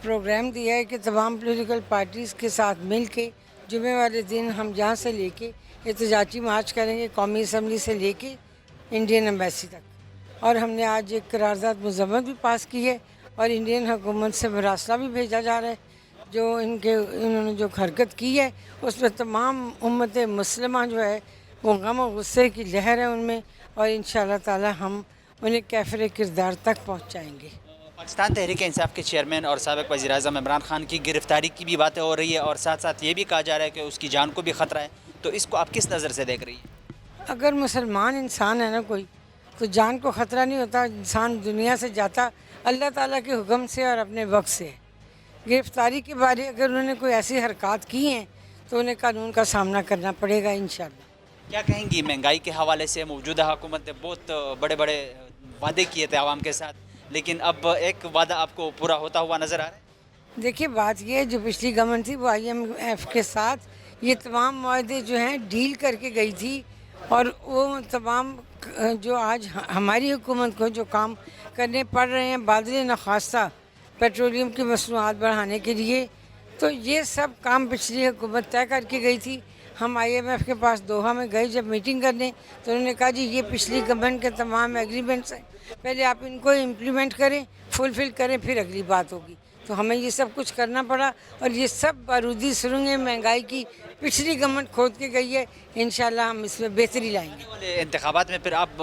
Speaker 13: پروگرام دیا ہے کہ تمام پولیٹیکل پارٹیز کے ساتھ مل کے جمعے والے دن ہم جہاں سے لے کے احتجاجی مارچ کریں گے قومی اسمبلی سے لے کے انڈین ایمبیسی تک اور ہم نے آج ایک قرارداد مذمت بھی پاس کی ہے اور انڈین حکومت سے مراسلہ بھی بھیجا جا رہا ہے جو انہوں نے جو حرکت کی ہے اس پہ تمام امت مسلمہ جو ہے وہ غم و غصے کی لہر ہے ان میں اور انشاءاللہ تعالی ہم انہیں کیفر کردار تک پہنچائیں گے
Speaker 1: پاکستان تحریک انصاف کے چیئرمین اور سابق وزیر اعظم عمران خان کی گرفتاری کی بھی باتیں ہو رہی ہے اور ساتھ ساتھ یہ بھی کہا جا رہا ہے کہ اس کی جان کو بھی خطرہ ہے تو اس کو آپ کس نظر سے دیکھ رہی ہیں
Speaker 13: اگر مسلمان انسان ہے نا کوئی تو جان کو خطرہ نہیں ہوتا انسان دنیا سے جاتا اللہ تعالیٰ کے حکم سے اور اپنے وقت سے گرفتاری کے بارے اگر انہوں نے کوئی ایسی حرکات کی ہیں تو انہیں قانون کا سامنا کرنا پڑے گا انشاءاللہ
Speaker 1: کیا کہیں گی مہنگائی کے حوالے سے موجودہ حکومت نے بہت بڑے بڑے وعدے کیے تھے عوام کے ساتھ لیکن اب ایک وعدہ آپ کو پورا ہوتا ہوا نظر آ رہا ہے
Speaker 13: دیکھیے بات یہ ہے جو پچھلی گورنمنٹ تھی وہ آئی ایم ایف کے ساتھ یہ تمام معاہدے جو ہیں ڈیل کر کے گئی تھی اور وہ تمام جو آج ہماری حکومت کو جو کام کرنے پڑ رہے ہیں بادل نخواستہ پیٹرولیم کی مصنوعات بڑھانے کے لیے تو یہ سب کام پچھلی حکومت طے کر کے گئی تھی ہم آئی ایم ایف کے پاس دوحہ میں گئے جب میٹنگ کرنے تو انہوں نے کہا جی یہ پچھلی گورنمنٹ کے تمام ایگریمنٹس ہیں پہلے آپ ان کو امپلیمنٹ کریں فلفل کریں پھر اگلی بات ہوگی تو ہمیں یہ سب کچھ کرنا پڑا اور یہ سب بارودی سرنگیں مہنگائی کی پچھلی گورنمنٹ کھود کے گئی ہے انشاءاللہ ہم اس میں بہتری لائیں گے
Speaker 1: انتخابات میں پھر آپ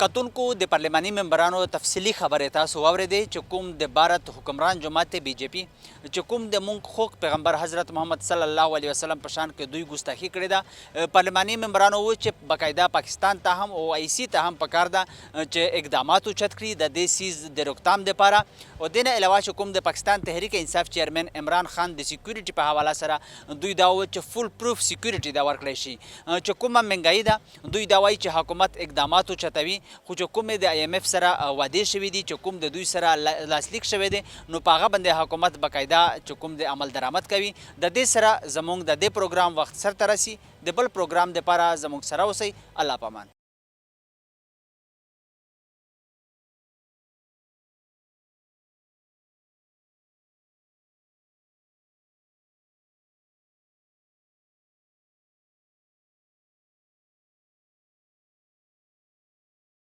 Speaker 1: کتونکو د پارلماني ممبرانو تفصیلي خبرې تاسو واورېدې چې کوم د بھارت حکمران جماعت بی جے پی چې کوم د مونږ خوږ پیغمبر حضرت محمد صلی الله علیه وسلم په شان کې دوی ګستاخي کړې ده. پارلماني ممبرانو و چې باقاعده پاکستان ته هم او آی سی ته هم پکار ده چې اقدامات اوچت کړي د دې سیز د روکتام دپاره. او دې نه علاوه چې کوم د پاکستان تحریک انصاف چیرمن عمران خان د سیکیورټي په حواله سره دوی دا وویل چې فول پروف سیکیورټي دا ورکړی شي. چې کومه مهنګایي ده دوی دا وایي چې حکومت اقدامات اوچتوي، خو چې کومې د آی ایم ایف سره وعدې شوي دي چې کوم د دوی سره لاسلیک شوی دی نو په هغه باندې حکومت باقاعده چې کوم د عمل درآمد کوي. د دې سره زموږ د دې پروګرام وخت سرته رسي. د بل پروګرام دپاره زموږ سره اوسئ. الله پامان.